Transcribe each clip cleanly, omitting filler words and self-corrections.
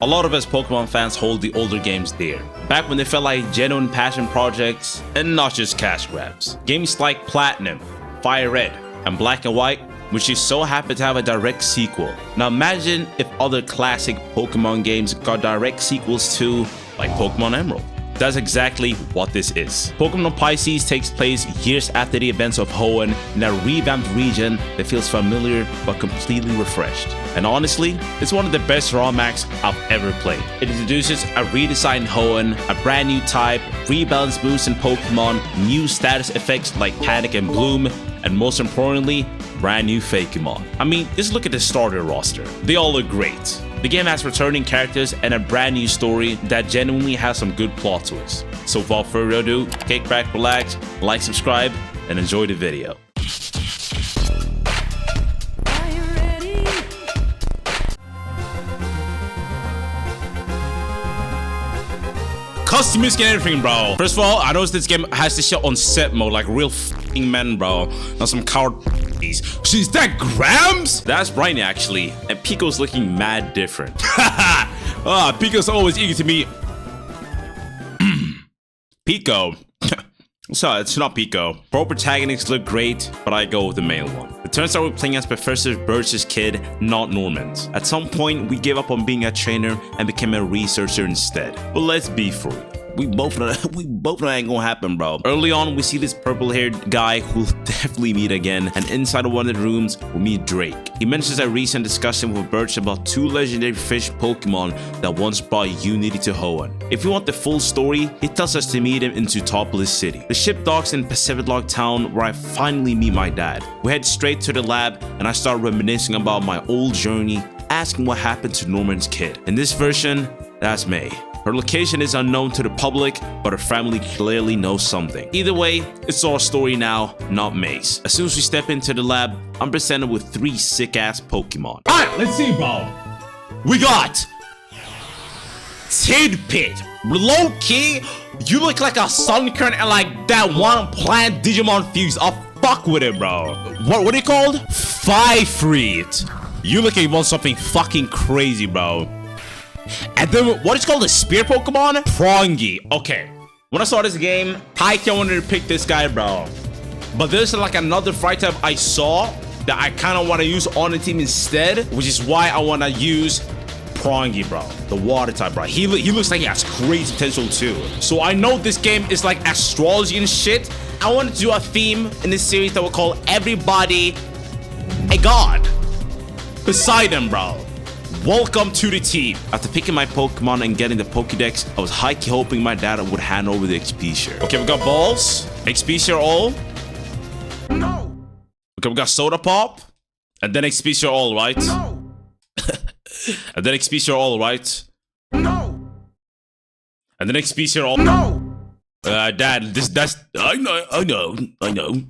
A lot of us Pokemon fans hold the older games dear, back when they felt like genuine passion projects and not just cash grabs. Games like Platinum, Fire Red, and Black and White, which is so happy to have a direct sequel. Now imagine if other classic Pokemon games got direct sequels too, like Pokemon Emerald. That's exactly what this is. Pokémon Pisces takes place years after the events of Hoenn in a revamped region that feels familiar but completely refreshed. And honestly, it's one of the best ROM hacks I've ever played. It introduces a redesigned Hoenn, a brand new type, rebalance boosts in Pokemon, new status effects like Panic and Bloom, and most importantly, brand new Fakemon. I mean, just look at the starter roster. They all look great. The game has returning characters and a brand new story that genuinely has some good plot twists. So without further ado, kick back, relax, like, subscribe, and enjoy the video. Custom music and everything, bro. First of all, I noticed this game has this shit on set mode, like real f***ing men, bro. Not some coward f***ies. She's that Grams? That's Briny, actually. And Pico's looking mad different. Ah, Pico's always eager to meet Pico. So, it's not Pico. Both protagonists look great, but I go with the male one. It turns out we're playing as Professor Birch's kid, not Norman's. At some point, we gave up on being a trainer and became a researcher instead. But let's be for real. We both know ain't gonna happen, bro. Early on, we see this purple-haired guy who'll definitely meet again, and inside of one of the rooms, we meet Drake. He mentions a recent discussion with Birch about two legendary fish Pokemon that once brought unity to Hoenn. If you want the full story, he tells us to meet him in Zootopolis City. The ship docks in Pacific Log Town, where I finally meet my dad. We head straight to the lab, and I start reminiscing about my old journey, asking what happened to Norman's kid. In this version, that's May. Her location is unknown to the public, but her family clearly knows something. Either way, it's our story now, not May's. As soon as we step into the lab, I'm presented with 3 sick-ass Pokemon. Alright, let's see, bro. We got Tidpit. Low-key, you look like a Sunkern and like that one plant Digimon Fuse. I'll fuck with it, bro. What are you called? Firefreet. You look like you want something fucking crazy, bro. And then, what is called a spear Pokemon? Prongy. Okay. When I saw this game, I wanted to pick this guy, bro. But there's like another fry type I saw that I kind of want to use on the team instead, which is why I want to use Prongy, bro. The water type, bro. He looks like he has crazy potential too. So I know this game is like astrology and shit. I wanted to do a theme in this series that will call everybody a god. Poseidon, bro. Welcome to the team. After picking my Pokemon and getting the Pokédex, I was high-key hoping my dad would hand over the XP share. Okay, we got balls. XP share all. No. Okay, we got soda pop. And then XP share all, right? No. And then XP share all, right? No. And then XP share all. No. Dad, that's I know.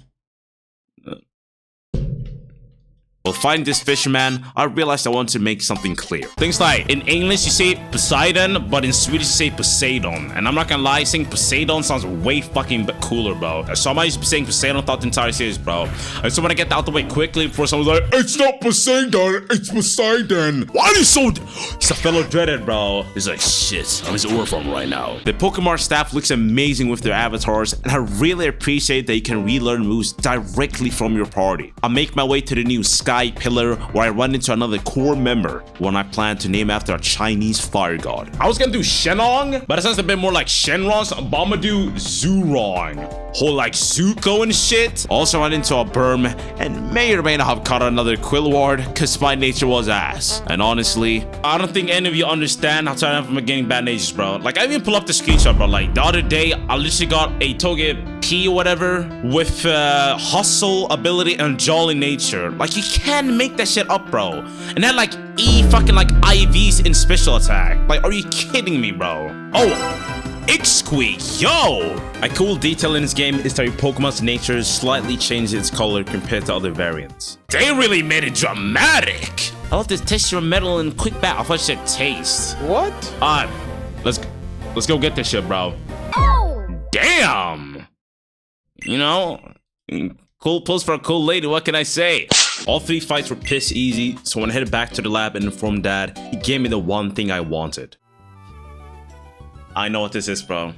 While fighting this fisherman, I realized I wanted to make something clear. Things like, in English you say Poseidon, but in Swedish you say Poseidon. And I'm not gonna lie, saying Poseidon sounds way fucking cooler, bro. So I might just be saying Poseidon throughout the entire series, bro. I just want to get that out the way quickly before someone's like, it's not Poseidon, it's Poseidon. Why are you so... He's a fellow dreaded, bro. He's like, shit, I'm his Orphan right now. The Pokemon staff looks amazing with their avatars, and I really appreciate that you can relearn moves directly from your party. I make my way to the new Sky Pillar, where I run into another core member, one I plan to name after a Chinese fire god. I was gonna do Shenlong, but it sounds a bit more like Shenron, so I'm gonna do Zurong. Whole like Zuko and shit. Also run into a berm, and may or may not have caught another Quillward, cause my nature was ass. And honestly, I don't think any of you understand how tired I am from getting bad natures, bro. Like, I even pull up the screenshot, bro. Like, the other day, I literally got a Togepi P or whatever with hustle ability and jolly nature. Like, you can't make that shit up, bro. And then like fucking like IVs in special attack. Like, are you kidding me, bro? Oh, Itsqueak, yo! A cool detail in this game is that your Pokemon's nature slightly changes its color compared to other variants. They really made it dramatic! I love this texture of metal and quick bat. I thought it taste. What? Let's go get this shit, bro. Oh! Damn! You know, cool pose for a cool lady, what can I say? All 3 fights were piss easy, so when I headed back to the lab and informed Dad, he gave me the one thing I wanted. I know what this is, bro.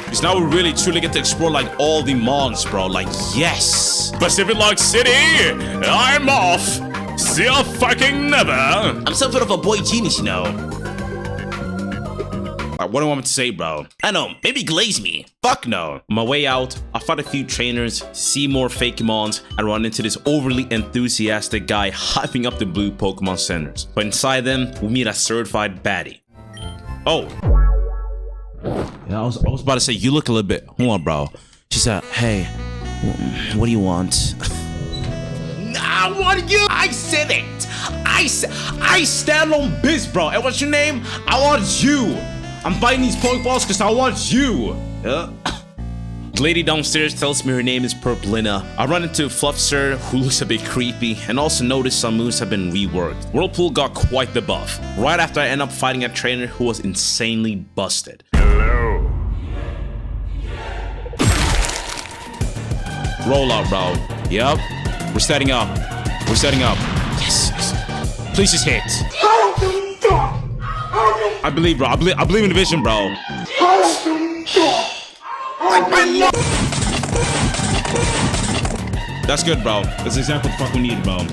Because now we really truly get to explore like all the mons, bro. Like, yes. Pacific Log City, I'm off. See ya fucking never. I'm some sort of a boy genius, you know. What do you want me to say, bro? I know, maybe glaze me. Fuck no. On my way out, I fought a few trainers, see more fake mons, and run into this overly enthusiastic guy hyping up the blue Pokemon centers. But inside them, we meet a certified baddie. Oh. Yeah, I was about to say, you look a little bit. Hold on, bro. She said, hey, what do you want? I want you. I said it. I stand on biz, bro. And what's your name? I want you. I'm buying these Pokeballs because I want you. The lady downstairs tells me her name is Purplina. I run into Fluffsir, who looks a bit creepy, and also notice some moves have been reworked. Whirlpool got quite the buff. Right after I end up fighting a trainer who was insanely busted. Hello. Roll out, bro. Yep. We're setting up. We're setting up. Yes. Please just hit. I believe, bro. I believe in the vision, bro. That's good, bro. That's exactly what the fuck we need, bro. And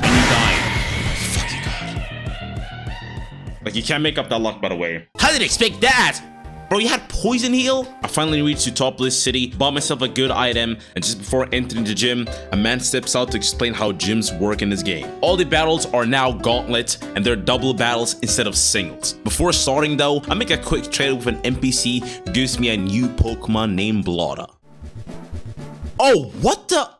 you died. Fuck you, God. Like, you can't make up that luck, by the way. How did I expect that? Bro, you had poison heal? I finally reached Utopolis City, bought myself a good item, and just before entering the gym, a man steps out to explain how gyms work in this game. All the battles are now gauntlet, and they're double battles instead of singles. Before starting though, I make a quick trade with an NPC who gives me a new Pokemon named Blotta. Oh, what the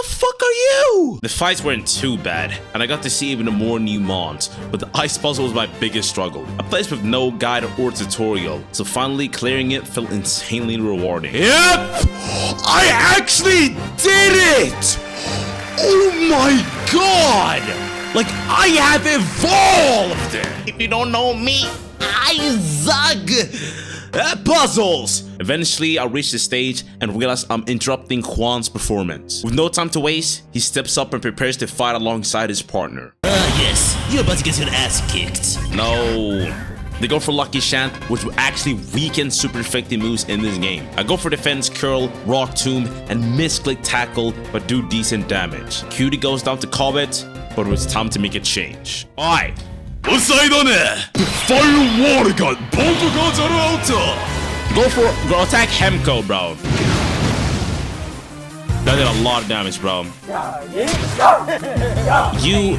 fuck are you? The fights weren't too bad, and I got to see even more new mons, but the ice puzzle was my biggest struggle. A place with no guide or tutorial, so finally clearing it felt insanely rewarding. Yep! I actually did it! Oh my god! Like, I have evolved! If you don't know me, I zug! Puzzles! Eventually, I reach the stage and realize I'm interrupting Juan's performance. With no time to waste, he steps up and prepares to fight alongside his partner. Yes, you're about to get your ass kicked. No. They go for Lucky Shant, which will actually weaken super effective moves in this game. I go for Defense Curl, Rock Tomb, and Misclick Tackle, but do decent damage. Cutie goes down to Cobbett, but it was time to make a change. Alright. The fire water gun, go attack Hemco, bro. That did a lot of damage, bro. You.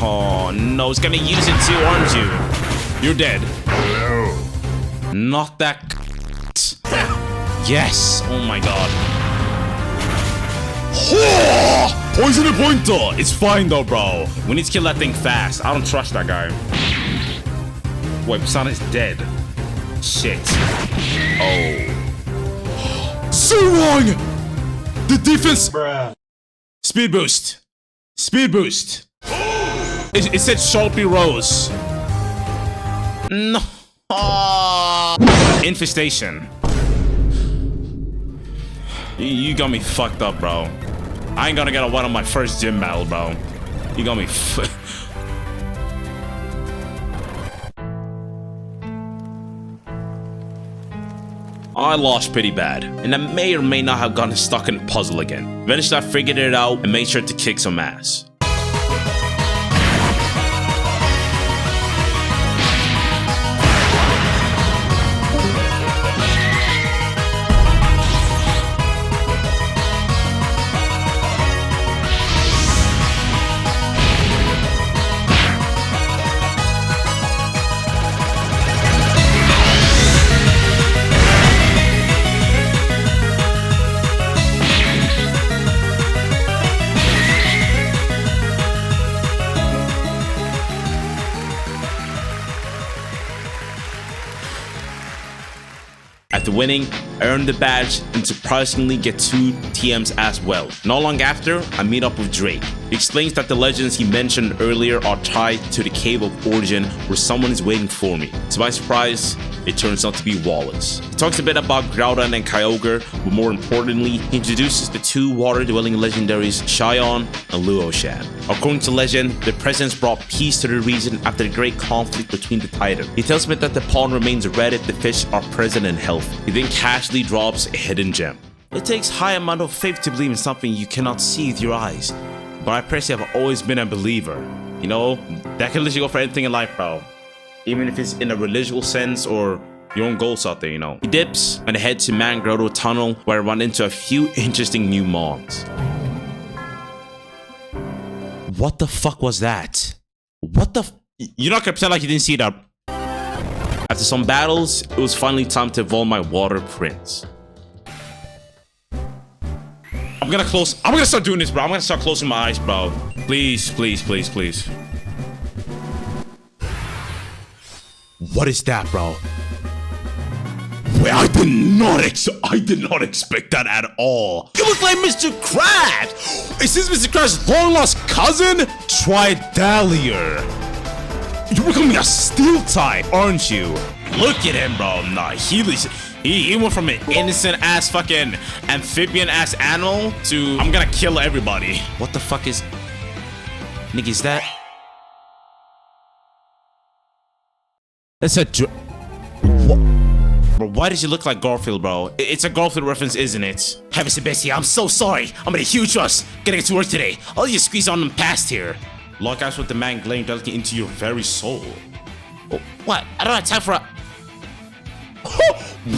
Oh no, it's gonna use it too, aren't you? You're dead. Not that. Yes. Oh my god. Poison and pointer! It's fine though, bro. We need to kill that thing fast. I don't trust that guy. Wait, Pisana is dead. Shit. Oh. So wrong! The defense... Bruh. Speed boost. Speed boost. It said Sharpie Rose. No. Infestation. You got me fucked up, bro. I ain't gonna get a one on my first gym battle, bro. You got me I lost pretty bad, and I may or may not have gotten stuck in a puzzle again. Eventually I figured it out and made sure to kick some ass. After winning, I earned the badge and surprisingly get 2 TMs as well. Not long after, I meet up with Drake. He explains that the legends he mentioned earlier are tied to the Cave of Origin where someone is waiting for me. To my surprise, it turns out to be Wallace. He talks a bit about Groudon and Kyogre, but more importantly, he introduces the two water-dwelling legendaries Xion and Luoshan. According to legend, the presence brought peace to the region after the great conflict between the Titans. He tells me that the pond remains red if the fish are present and healthy. He then casually drops a hidden gem. It takes high amount of faith to believe in something you cannot see with your eyes, but I personally have always been a believer. You know, that can literally go for anything in life, bro. Even if it's in a religious sense or your own goals out there, you know. He dips and heads to Mangrotto Tunnel where I run into a few interesting new mons. What the fuck was that? What the You're not gonna pretend like you didn't see that. After some battles, it was finally time to evolve my Water Prince. I'm gonna start doing this, bro. I'm gonna start closing my eyes, bro. Please, please, please, please. What is that, bro? Wait, I did not expect that at all. You look like Mr. Krabs. Is this Mr. Krabs' long-lost cousin? Tridalier. You're becoming a steel type, aren't you? Look at him, bro. Nah, he went from an innocent ass fucking amphibian ass animal to I'm gonna kill everybody. What the fuck is... Nigga, is that... That's a... Bro, why does he look like Garfield, bro? It's a Garfield reference, isn't it? Heavens and Bessie, I'm so sorry. I'm in a huge rush. Getting to work today. I'll just squeeze on them past here. Lock eyes with the man glaring directly into your very soul. Oh, what? I don't have time for a...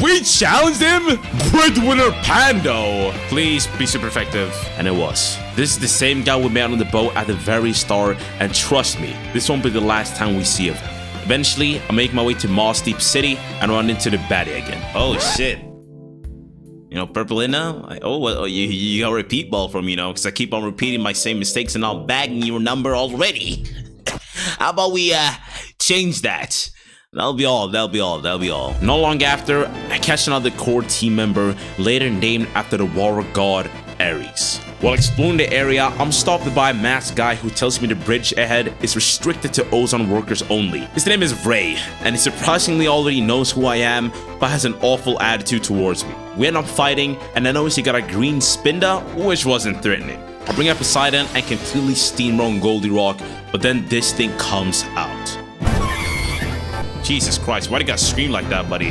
We challenged him? Breadwinner Pando! Please be super effective. And it was. This is the same guy we met on the boat at the very start, and trust me, this won't be the last time we see of him. Eventually, I make my way to Moss Deep City and run into the baddie again. Oh shit. You know, Purplina? You got a repeat ball from me, you know, because I keep on repeating my same mistakes and I'm bagging your number already. How about we change that? That'll be all. Not long after, I catch another core team member, later named after the water god Ares. While exploring the area, I'm stopped by a masked guy who tells me the bridge ahead is restricted to ozone workers only. His name is Ray, and he surprisingly already knows who I am, but has an awful attitude towards me. We end up fighting, and I notice he got a green Spinda, which wasn't threatening. I bring up Poseidon and completely steamroll Goldie Rock, but then this thing comes out. Jesus Christ, why'd you gotta scream like that, buddy?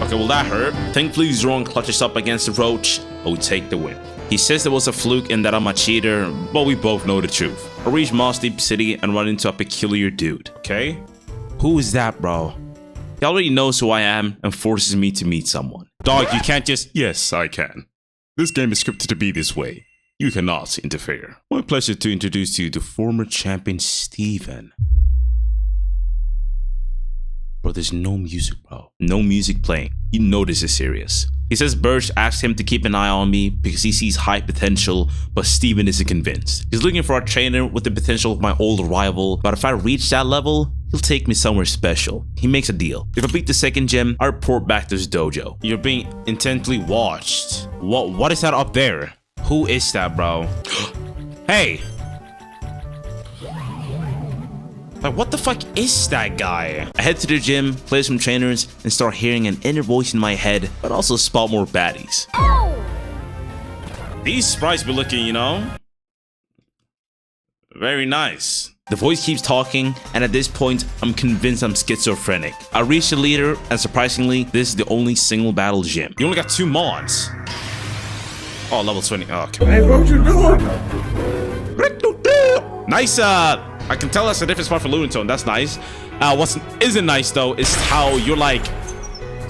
Okay, well that hurt. Thankfully, Zoran clutches up against the roach, but we take the win. He says there was a fluke and that I'm a cheater, but we both know the truth. I reach Moss Deep City and run into a peculiar dude. Okay? Who is that, bro? He already knows who I am and forces me to meet someone. Dog, you can't just... Yes, I can. This game is scripted to be this way. You cannot interfere. My pleasure to introduce to you the former champion, Steven. Bro, there's no music, bro. No music playing. You know this is serious. He says Birch asked him to keep an eye on me because he sees high potential, but Steven isn't convinced. He's looking for a trainer with the potential of my old rival, but if I reach that level, he'll take me somewhere special. He makes a deal. If I beat the second gym, I report back to his dojo. You're being intently watched. What is that up there? Who is that, bro? Hey! Like, what the fuck is that guy? I head to the gym, play some trainers, and start hearing an inner voice in my head, but also spot more baddies. Oh. These sprites be looking, you know, very nice. The voice keeps talking, and at this point, I'm convinced I'm schizophrenic. I reach the leader, and surprisingly, this is the only single battle gym. You only got 2 mons. Oh, level 20. Oh, okay. Hey, what you doing? Nice, I can tell that's a different spot for Lunatone. That's nice. What isn't nice, though, is how you're, like,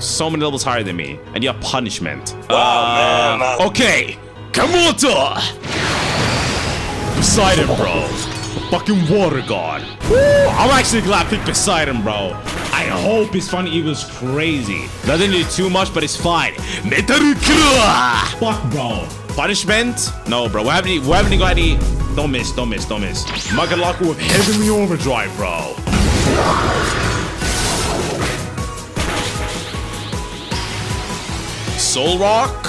so many levels higher than me, and you have punishment. Okay. Come on, Poseidon, bro. The fucking water god. Woo, I'm actually glad I picked Poseidon, bro. I hope his fun evil's crazy. Doesn't do too much, but it's fine. Fuck, bro. Punishment? No, bro. We haven't got any... Don't miss. Magalaku with heavenly overdrive, bro. Soul Rock?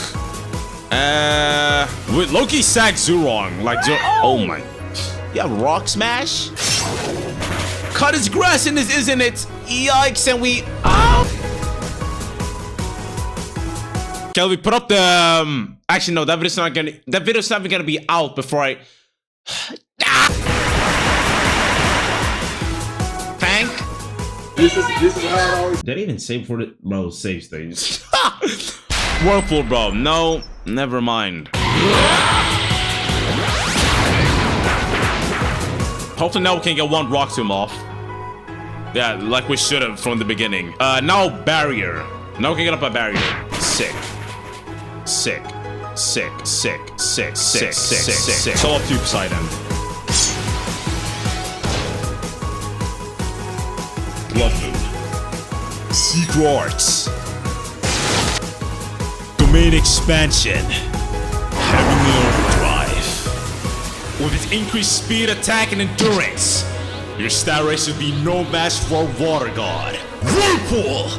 With Loki sack Zurong. Like, oh my. You have Rock Smash? Cut his grass in this, isn't it? Yikes, and we. Kelvy, put up the. Actually, no, that video's not gonna. That video's not even gonna be out before I. Thank. This is how it always. Did I even save for the bro? Save stages. Whirlpool, bro. No, never mind. Hopefully now we can get one rock tomb off. Yeah, like we should have from the beginning. Now barrier. Now we can get up a barrier. Sick. Sick. Sick. Sick. Sick. Sick. Sick. Sick. So up to you, Poseidon. Blood Moon. Secret Arts. Domain expansion. Heavenly Overdrive. With its increased speed, attack, and endurance, your stat race would be no match for Water God. Whirlpool!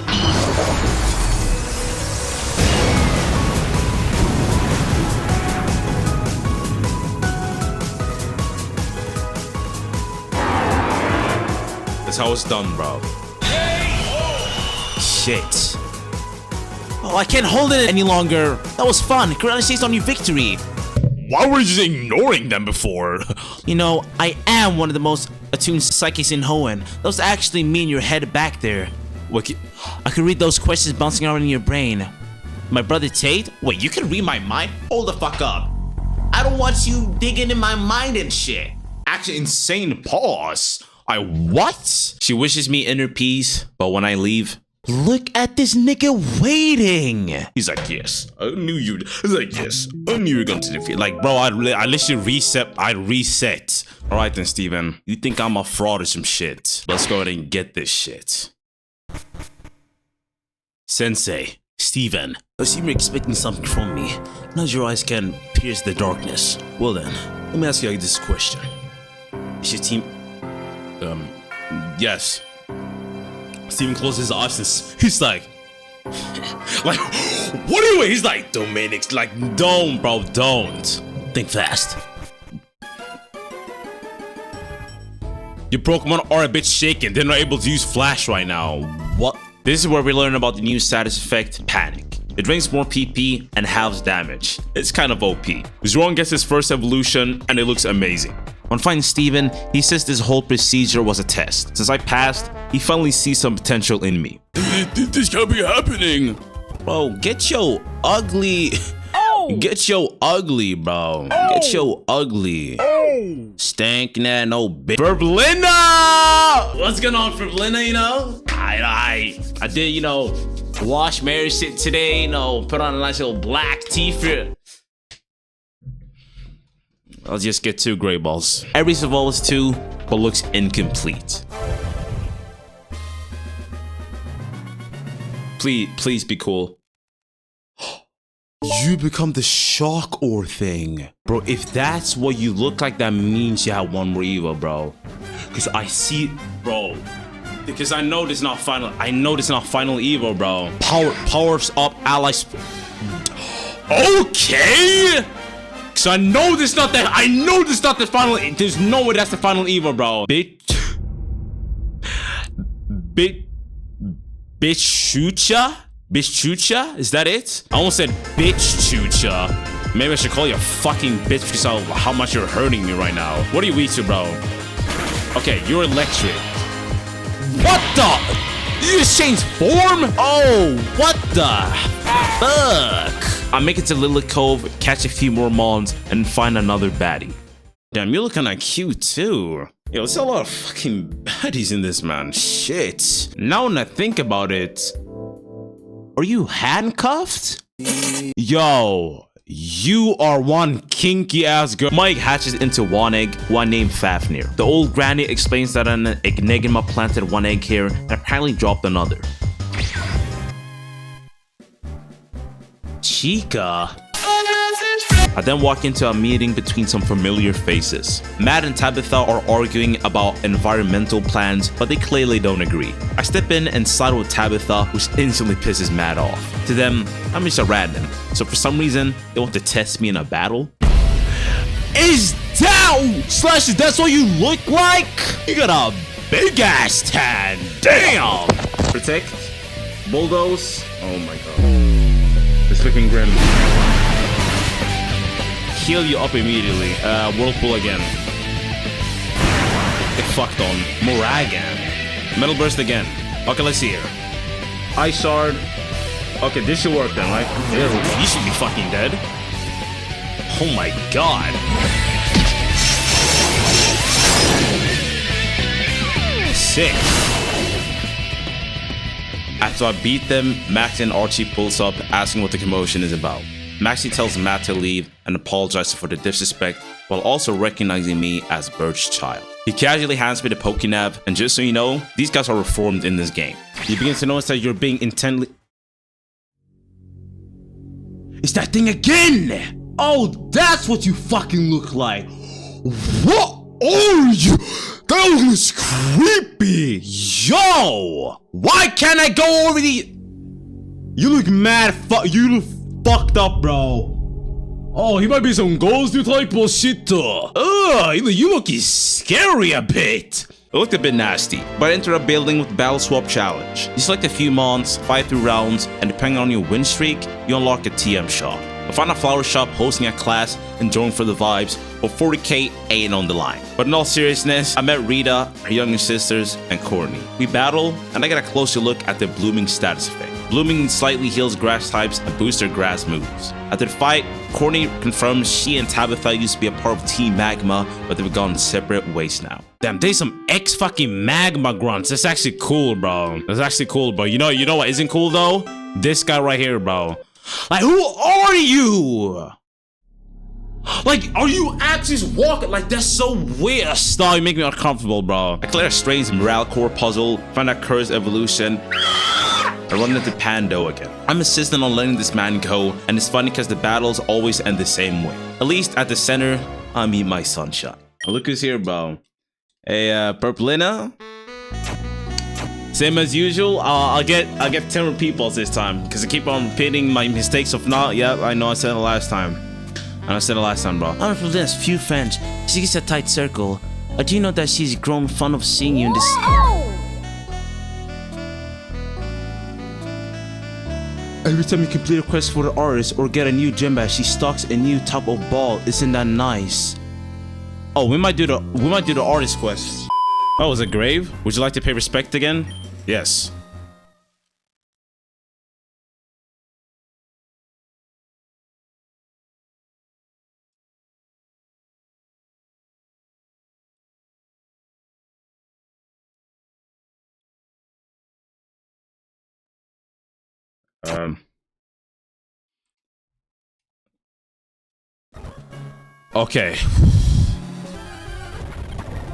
That's how it's done, bro. Shit. Oh, I can't hold it any longer. That was fun. Congratulations on your victory. Why were you just ignoring them before? You know, I am one of the most attuned psychics in Hoenn. That was actually me in your head back there. What, I could read those questions bouncing around in your brain. My brother Tate? Wait, you can read my mind? Hold the fuck up. I don't want you digging in my mind and shit. Actually, insane pause. I what? She wishes me inner peace, but when I leave, look at this nigga waiting. He's like, yes, I knew you'd. He's like, yes, I knew you were going to defeat. Like, bro, I literally reset. I reset. All right then, Steven. You think I'm a fraud or some shit? Let's go ahead and get this shit. Sensei, Steven, I assume you're expecting something from me. Now your eyes can pierce the darkness. Well then, let me ask you this question. Is your team... yes. Steven closes his eyes and he's like, what are you waiting? He's like, Dominic, like, don't, bro, don't. Think fast. Your Pokemon are a bit shaken. They're not able to use Flash right now. What? This is where we learn about the new status effect, Panic. It drains more PP and halves damage. It's kind of OP. Zron gets his first evolution and it looks amazing. On finding Steven, he says this whole procedure was a test. Since I passed, he finally sees some potential in me. This can't be happening. Bro, get your ugly... Oh! Get your ugly, bro. Oh! Get your ugly. Oh! Stank that no bitch. Verblina! What's going on, Verblina, you know? I did, you know, wash Mary's shit today, you know, put on a nice little black tea for... I'll just get 2 gray balls. Every evolves 2, but looks incomplete. Please be cool. You become the shock ore thing. Bro, if that's what you look like, that means you have 1 more Evo, bro. Because I see, bro. Because I know this is not final. I know this is not final Evo, bro. Powers up allies. Okay. So I know this is not that. I know this is not the final. There's no way that's the final Evo, bro. Bitchucha? Bitchucha? Is that it? I almost said bitchucha. Maybe I should call you a fucking bitch because of how much you're hurting me right now. What are you weak to, bro? Okay, you're electric. What the? You just changed form? Oh, what the fuck? I'll make it to Lily Cove, catch a few more mons, and find another baddie. Damn, you're looking like cute too. Yo, there's a lot of fucking baddies in this, man. Shit. Now when I think about it, are you handcuffed? Yo, you are one kinky ass girl. Mike hatches into one egg, one named Fafnir. The old granny explains that an Enigma planted 1 egg here and apparently dropped another. Chica? I then walk into a meeting between some familiar faces. Matt and Tabitha are arguing about environmental plans, but they clearly don't agree. I step in and side with Tabitha, which instantly pisses Matt off. To them, I'm just a random, so for some reason, they want to test me in a battle. Is that's what you look like? You got a big ass tan. Damn. Protect. Bulldoze. Oh my god. It's looking grim. Heal you up immediately. Whirlpool again. Get fucked on. Moragan. Metal Burst again. Okay, let's see here. Ice Shard. Okay, this should work then, right? You should be fucking dead. Oh my god. Sick. After I beat them, Maxie and Archie pulls up, asking what the commotion is about. Maxie tells Matt to leave and apologizes for the disrespect, while also recognizing me as Bert's child. He casually hands me the Pokénav, and just so you know, these guys are reformed in this game. You begin to notice that you're being intently... It's that thing again! Oh, that's what you fucking look like. What are you? That was creepy. Yo! Why can't I go over the... You look mad you look fucked up, bro. Oh, he might be some ghost type bullshit. Ugh, you look scary a bit. It looked a bit nasty, but enter a building with Battle Swap Challenge. You select a few mons, fight through rounds, and depending on your win streak, you unlock a TM shop. I found a flower shop hosting a class and joined for the vibes, but 40k ain't on the line. But in all seriousness, I met Rita, her younger sisters, and Courtney. We battle, and I get a closer look at their blooming status effect. Blooming slightly heals grass types and boosts their grass moves. After the fight, Courtney confirms she and Tabitha used to be a part of Team Magma, but they've gone separate ways now. Damn, there's some ex-fucking Magma grunts. That's actually cool, bro. That's actually cool, bro. You know what isn't cool, though? This guy right here, bro. Like, who are you? Like, are you actually just walking? Like, that's so weird. Stop, you make me uncomfortable, bro. I clear a strange morale core puzzle, find a cursed evolution. I run into Pando again. I'm insistent on letting this man go, and it's funny because the battles always end the same way. At least at the center, I meet my sunshine. Look who's here, bro. Hey, Purplina. Same as usual. I'll get 10 repeat balls this time because I keep on repeating my mistakes of not. Yeah, I know I said it last time. And I said it last time, bro. I'm from this few friends. She gets a tight circle. Do you know that she's grown fond of seeing you in this? Every time you complete a quest for the artist or get a new gym badge, she stocks a new type of ball. Isn't that nice? Oh, we might do the artist quest. Oh, was it grave? Would you like to pay respect again? Yes. Okay.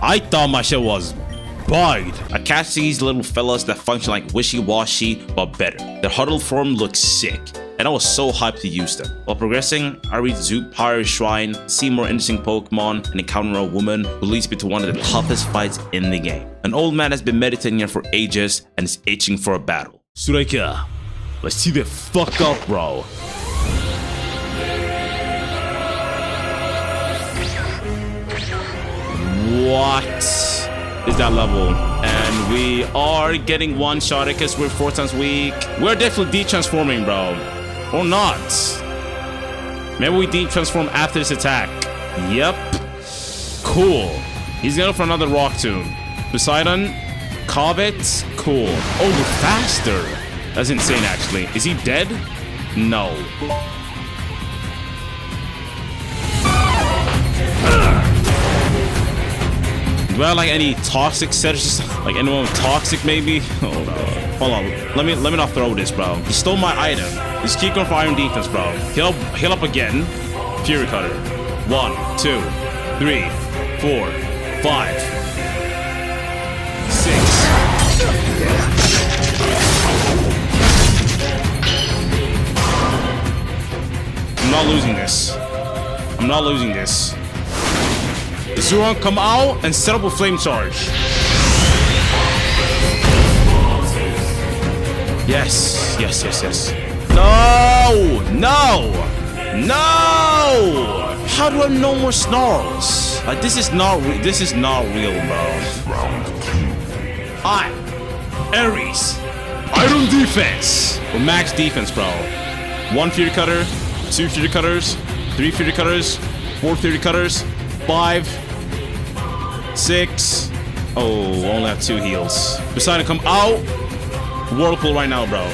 I thought my shit was bugged. I catch these little fellas that function like wishy-washy, but better. Their huddled form looks sick, and I was so hyped to use them. While progressing, I reach Zook Pyre's shrine, see more interesting Pokemon, and encounter a woman who leads me to one of the toughest fights in the game. An old man has been meditating here for ages and is itching for a battle. Suraika, let's see the fuck up, bro. What is that level? And we are getting one-shot because we're 4 times weak. We're definitely de-transforming, bro. Or not. Maybe we de-transform after this attack. Yep. Cool. He's going for another rock tomb. Poseidon. Cobbett. Cool. Oh, we're faster. That's insane, actually. Is he dead? No. Do I have like any toxic settings? Like anyone with toxic maybe? Oh god. Hold on. Let me not throw this, bro. He stole my item. Just keep going for iron defense, bro. Heal up again. Fury cutter. 1, 2, 3, 4, 5, 6. I'm not losing this. I'm not losing this. Zuron, come out and set up a flame charge. Yes, yes, yes, yes. No, no, no! How do I have no more snarls? Like this is not real, bro. Alright, Ares, Iron defense or max defense, bro. 1 Fury Cutter, 2 Fury Cutters, 3 Fury Cutters, 4 Fury Cutters, 5, 6. Oh, only have 2 heals. Poseidon, come out. Whirlpool right now, bro.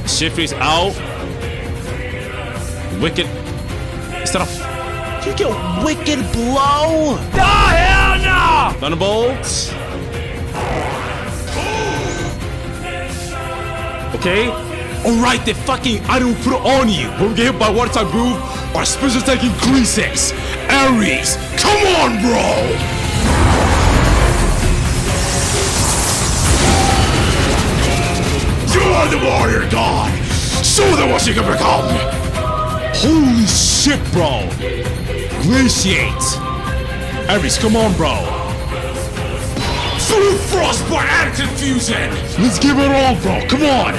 Shiftry's out. Wicked. Is that a... You get Wicked Blow? No, hell no! Thunderbolt. Okay. Alright, the fucking item put it on you. When we get hit by water type move, our special attack increases. Ares, come on, bro! You are the warrior god! Show them what you can become! Holy shit, bro! Glaciate! Ares, come on, bro! Full frostbite and confusion! Let's give it all, bro! Come on!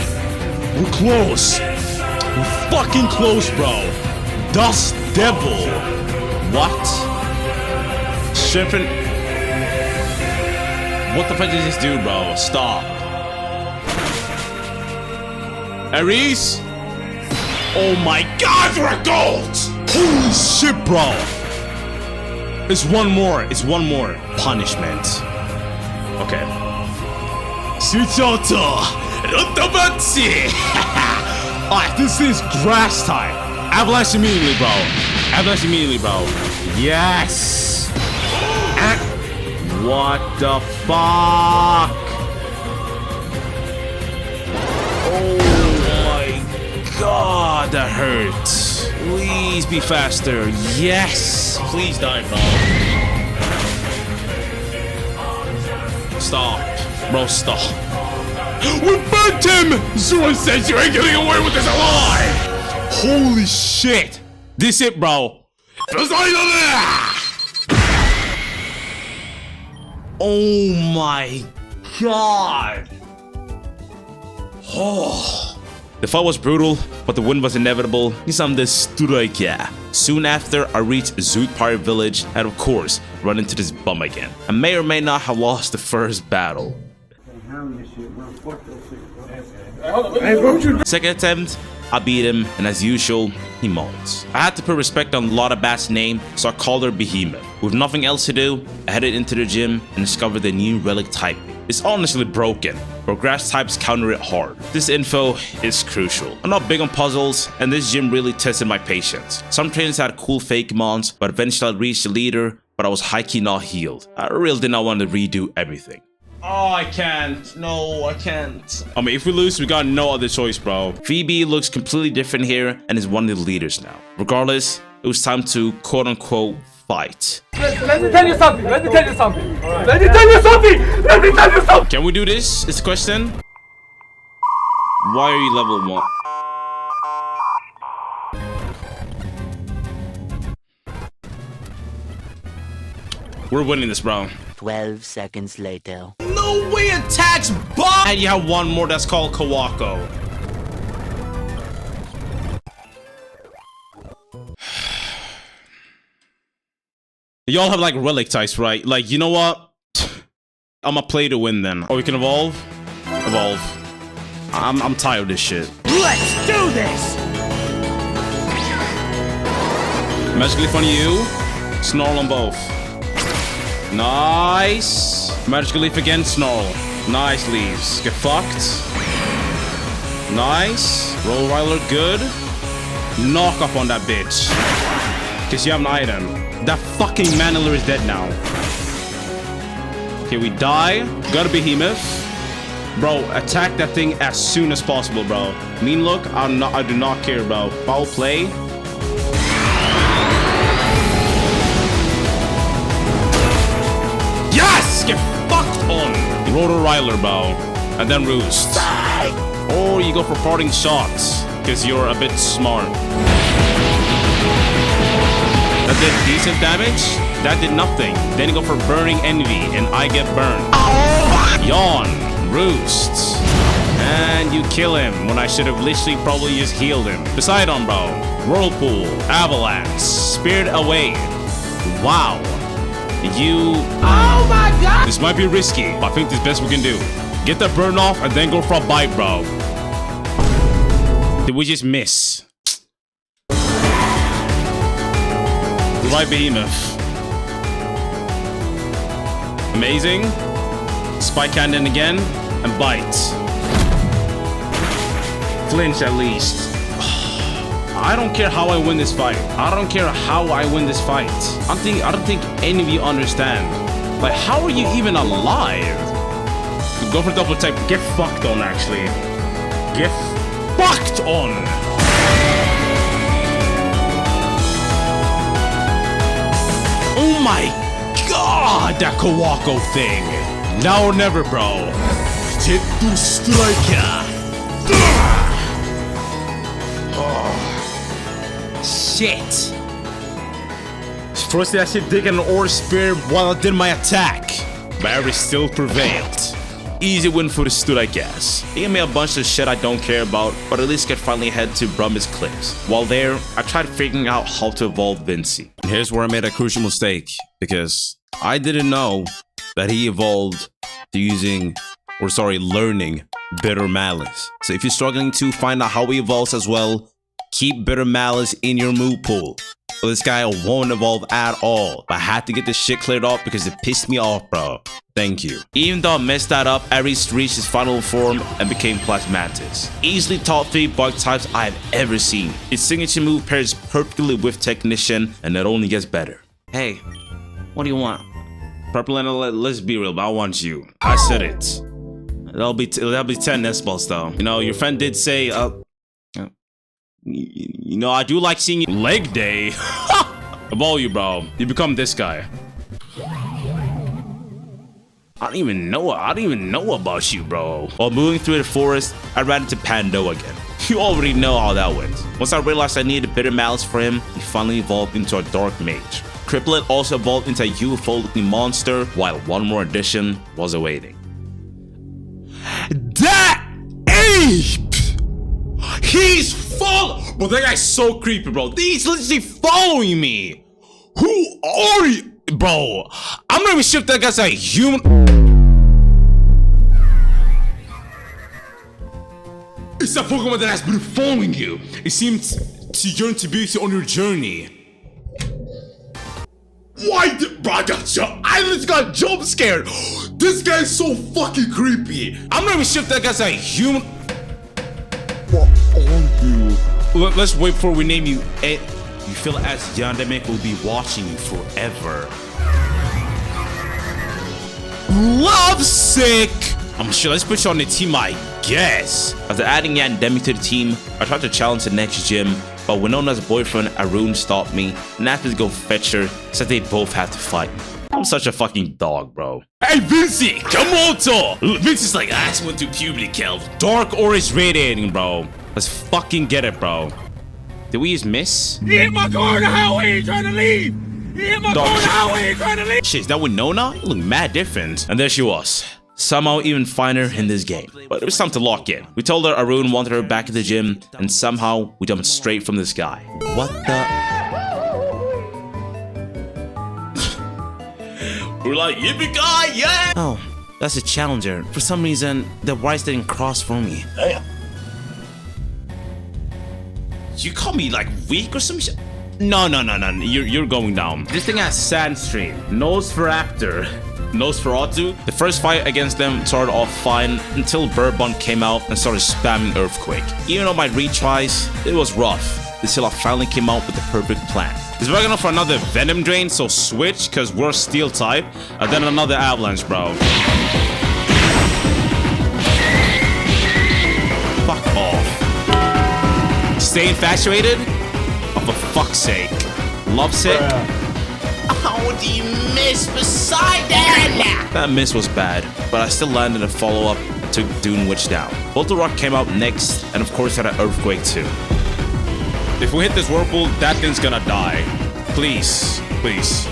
We're close! We're fucking close, bro! Dust Devil! What? Shrimpin'... What the fuck did this do, bro? Stop. Ares? Oh my god, for a gold! Holy shit, bro! It's one more. It's one more. Punishment. Okay. Suchoto! Rotobatsi! Alright, this is grass type. Avalanche immediately, bro. Avalanche immediately, bro. Yes! What the fuck? Oh my god, that hurts. Please be faster. Yes! Please die, bro. Stop. Bro, stop. We burnt him! Zoran said you ain't getting away with this alive! Holy shit! This it, bro. Oh my god! Oh. The fight was brutal, but the win was inevitable. Soon after, I reached Zoot Pirate Village and of course, run into this bum again. I may or may not have lost the first battle. Second attempt, I beat him, and as usual, he moans. I had to put respect on Lodabat's name, so I called her Behemoth. With nothing else to do, I headed into the gym and discovered the new relic typing. It's honestly broken, but grass types counter it hard. This info is crucial. I'm not big on puzzles, and this gym really tested my patience. Some trainers had cool fake mons, but eventually I reached the leader, but I was high-key not healed. I really did not want to redo everything. Oh, I can't. No, I can't. I mean, if we lose, we got no other choice, bro. Phoebe looks completely different here and is one of the leaders now. Regardless, it was time to quote-unquote fight. Let me tell you something. Let me tell you something. Let me tell you something. Let me tell you something. Can we do this? Is the question. Why are you level 1? We're winning this, bro. 12 seconds later. No way attacks bomb! And you have one more that's called Kawako. Y'all have like relic types, right? Like, you know what? I'ma play to win then. Or we can evolve? Evolve. I'm tired of this shit. Let's do this! Magic Leaf on you. Snarl on both. Nice. Magical Leaf again, Snarl. Nice leaves. Get fucked. Nice. Roll Ryler, good. Knock up on that bitch. Cause you have an item. That fucking Maniller is dead now. Okay, we die. Got a Behemoth. Bro, attack that thing as soon as possible, bro. Mean look, I do not care, bro. Foul play. Yes! Get fucked on! Rotor Ryler, bro. And then Roost. Or you go for parting shots. because you're a bit smart. That did decent damage. That did nothing. Then you go for burning envy, and I get burned. Yawn, roost, and you kill him when I should have literally probably just healed him. Poseidon, bro. Whirlpool, avalanche, spirit away. Wow. You. Oh my god. This might be risky, but I think this is the best we can do. Get that burn off and then go for a bite, bro. Did we just miss? Right behemoth. Amazing. Spike cannon again and bite. Flinch at least. I don't care how I win this fight. I don't care how I win this fight. I don't think any of you understand. Like, how are you even alive? Go for double attack. Get fucked on, actually. Get fucked on. Oh my god, that Kawako thing. Now or never, bro. Kelvistrike. Oh. Shit. First I should dig an ore spear while I did my attack. Barry still prevailed. Easy win for the stud, I guess. He gave me a bunch of shit I don't care about, but at least could finally head to Brum's Cliffs. While there, I tried figuring out how to evolve Vinci. And here's where I made a crucial mistake, because I didn't know that he evolved to learning Bitter Malice. So if you're struggling to find out how he evolves as well, keep Bitter Malice in your move pool. Well, this guy won't evolve at all. But I had to get this shit cleared up because it pissed me off, bro. Thank you. Even though I messed that up, Ares reached his final form and became Plasmantis. Easily top 3 bug types I have ever seen. Its signature move pairs perfectly with Technician, and it only gets better. Hey, what do you want? Purple and let's be real, but I want you. I said it. That'll be 10 S-balls though. You know, your friend did say, you know, I do like seeing you. Leg day. Of all you, bro. You become this guy. I don't even know about you, bro. While moving through the forest, I ran into Pando again. You already know how that went. Once I realized I needed a Bitter Malice for him, he finally evolved into a Dark Mage. Triplet also evolved into a UFO-looking monster, while one more addition was awaiting. That ape! He's following. Bro, that guy's so creepy, bro. He's literally following me. Who are you? Bro, I'm not even sure if that guy's a human. It's a Pokemon that has been following you. It seems to yearn to be on your journey. Why bro, I just got jump scared. This guy's so fucking creepy. I'm not even sure if that guy's a human. What are you? Let's wait before we name you. You feel as Yandemic will be watching you forever. Lovesick! I'm sure, let's put you on the team, I guess. After adding Yandemic to the team, I tried to challenge the next gym, but Winona's boyfriend Arun stopped me and asked me to go fetch her, said they both have to fight me. I'm such a fucking dog, bro. Hey, Vinci! Come on, Tor! Vinci's like, I just went through puberty, Kelv. Dark Aura is radiating, bro. Let's fucking get it, bro. Did we just miss? He hit my car in the highway, trying to leave. He hit my car in the highway, trying to leave. Shit, is that Winona? You look mad different. And there she was. Somehow even finer in this game. But it was time to lock in. We told her Arun wanted her back at the gym, and somehow we jumped straight from the sky. What the? We're like, yippee-ki, yeah! Oh, that's a challenger. For some reason, the wires didn't cross for me. Damn. You call me like weak or some shit? No. You're going down. This thing has Sandstream, Nosferaptor, Nosferatu. The first fight against them started off fine until Bourbon came out and started spamming Earthquake. Even on my retries, it was rough until I finally came out with the perfect plan. Is we're gonna for another Venom Drain, so switch, cause we're Steel type, and then another Avalanche, bro. Fuck off. Stay infatuated? Oh, for fuck's sake. Lovesick? How do you miss Poseidon? That miss was bad, but I still landed a follow-up took Dunwich down. Bolter Rock came out next, and of course had an earthquake too. If we hit this whirlpool, that thing's gonna die. Please, please.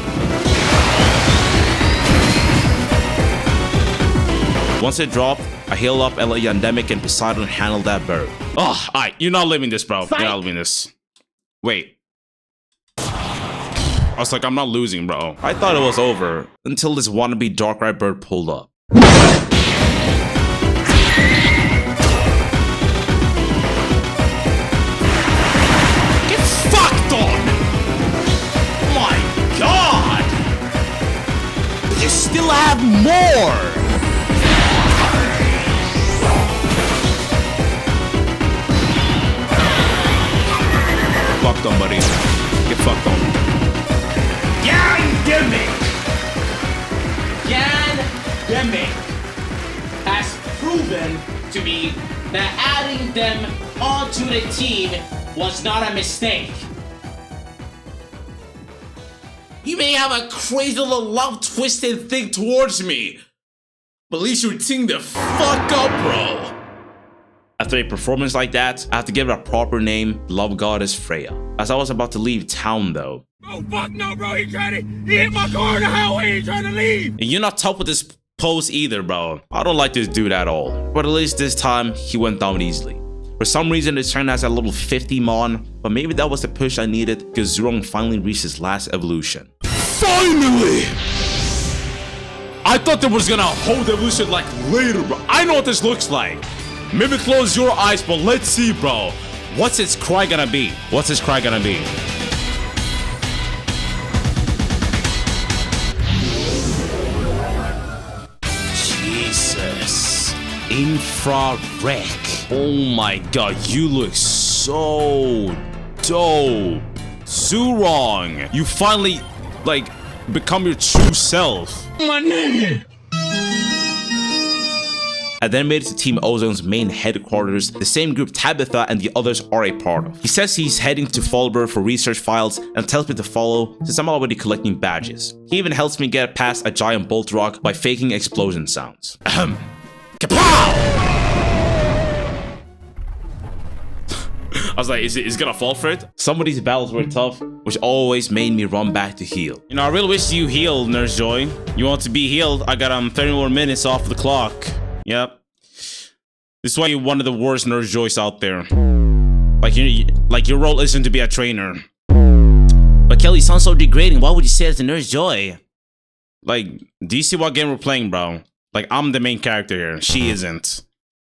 Once it dropped, I healed up and let Yandemic and Poseidon handle that bird. Oh, alright, you're not living this, bro. You're not living this. Wait. I was like, I'm not losing, bro. I thought it was over until this wannabe Darkrai bird pulled up. Get fucked on! My god! You still have more! Fucked on, buddy. Get fucked on. Yandemic has proven to be that adding them onto the team was not a mistake. You may have a crazy little love-twisted thing towards me, but at least you're teeing the fuck up, bro. After a performance like that, I have to give it a proper name, Love Goddess Freya. As I was about to leave town though. Oh fuck no, bro, he hit my car in the highway, he trying to leave! And you're not tough with this pose either, bro. I don't like this dude at all. But at least this time, he went down easily. For some reason, this turn has a little 50 mon, but maybe that was the push I needed because Zurong finally reached his last evolution. Finally! I thought there was gonna hold evolution like later, bro. I know what this looks like. Maybe close your eyes, but let's see, bro. What's its cry gonna be? What's its cry gonna be? Jesus. Infrared. Oh my god, you look so dope. Zurong, you finally, like, become your true self. My nigga! I then made it to Team Ozone's main headquarters, the same group Tabitha and the others are a part of. He says he's heading to Fallbur for research files and tells me to follow since I'm already collecting badges. He even helps me get past a giant bolt rock by faking explosion sounds. Ahem. Kapow! I was like, is it gonna fall for it? Some of these battles were tough, which always made me run back to heal. You know, I really wish you healed, Nurse Joy. You want to be healed? I got 30 more minutes off the clock. Yep. This is why you're one of the worst Nurse Joys out there. Like your role isn't to be a trainer. But Kelly, you sound so degrading. Why would you say that to Nurse Joy? Like, do you see what game we're playing, bro? Like, I'm the main character here. She isn't.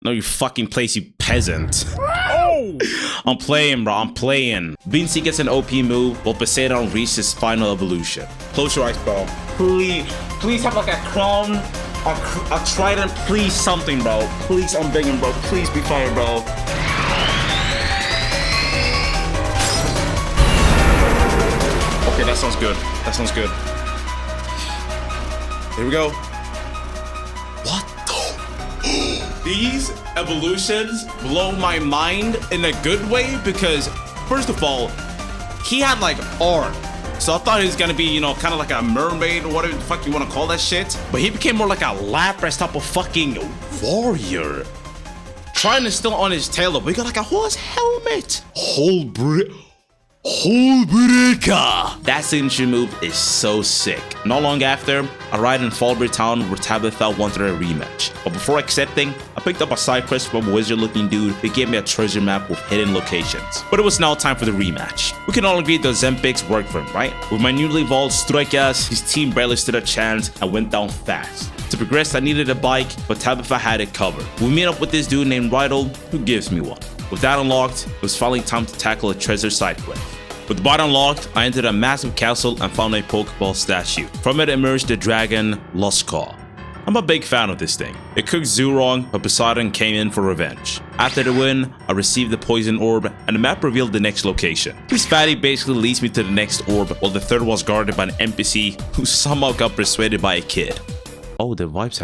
No, you fucking place, you peasant. Oh! I'm playing, bro. I'm playing. Beansy gets an OP move while Poseidon reaches his final evolution. Close your eyes, bro. Please have like a crown, a trident, please something, bro. Please, I'm begging, bro. Please be fire, bro. Okay, that sounds good. That sounds good. Here we go. What the? These evolutions blow my mind in a good way because, first of all, he had like arm. So I thought he was gonna be, you know, kind of like a mermaid or whatever the fuck you want to call that shit. But he became more like a Lapras type of fucking warrior. Trying to still on his tail, but he got like a horse helmet. Whole breaker. That signature move is so sick. Not long after, I arrived in Fallbur Town where Tabitha wanted a rematch. But before accepting, I picked up a side quest from a wizard-looking dude who gave me a treasure map with hidden locations. But it was now time for the rematch. We can all agree that Zempics worked for him, right? With my newly evolved Strikeas, his team barely stood a chance and went down fast. To progress, I needed a bike, but Tabitha had it covered. We meet up with this dude named Rydell, who gives me one. With that unlocked, it was finally time to tackle a treasure side quest. With the bot unlocked, I entered a massive castle and found a Pokeball statue. From it emerged the dragon Luscaw. I'm a big fan of this thing. It cooked Zurong, but Poseidon came in for revenge. After the win, I received the poison orb, and the map revealed the next location. This fatty basically leads me to the next orb, while the third was guarded by an NPC who somehow got persuaded by a kid. Oh, the vibes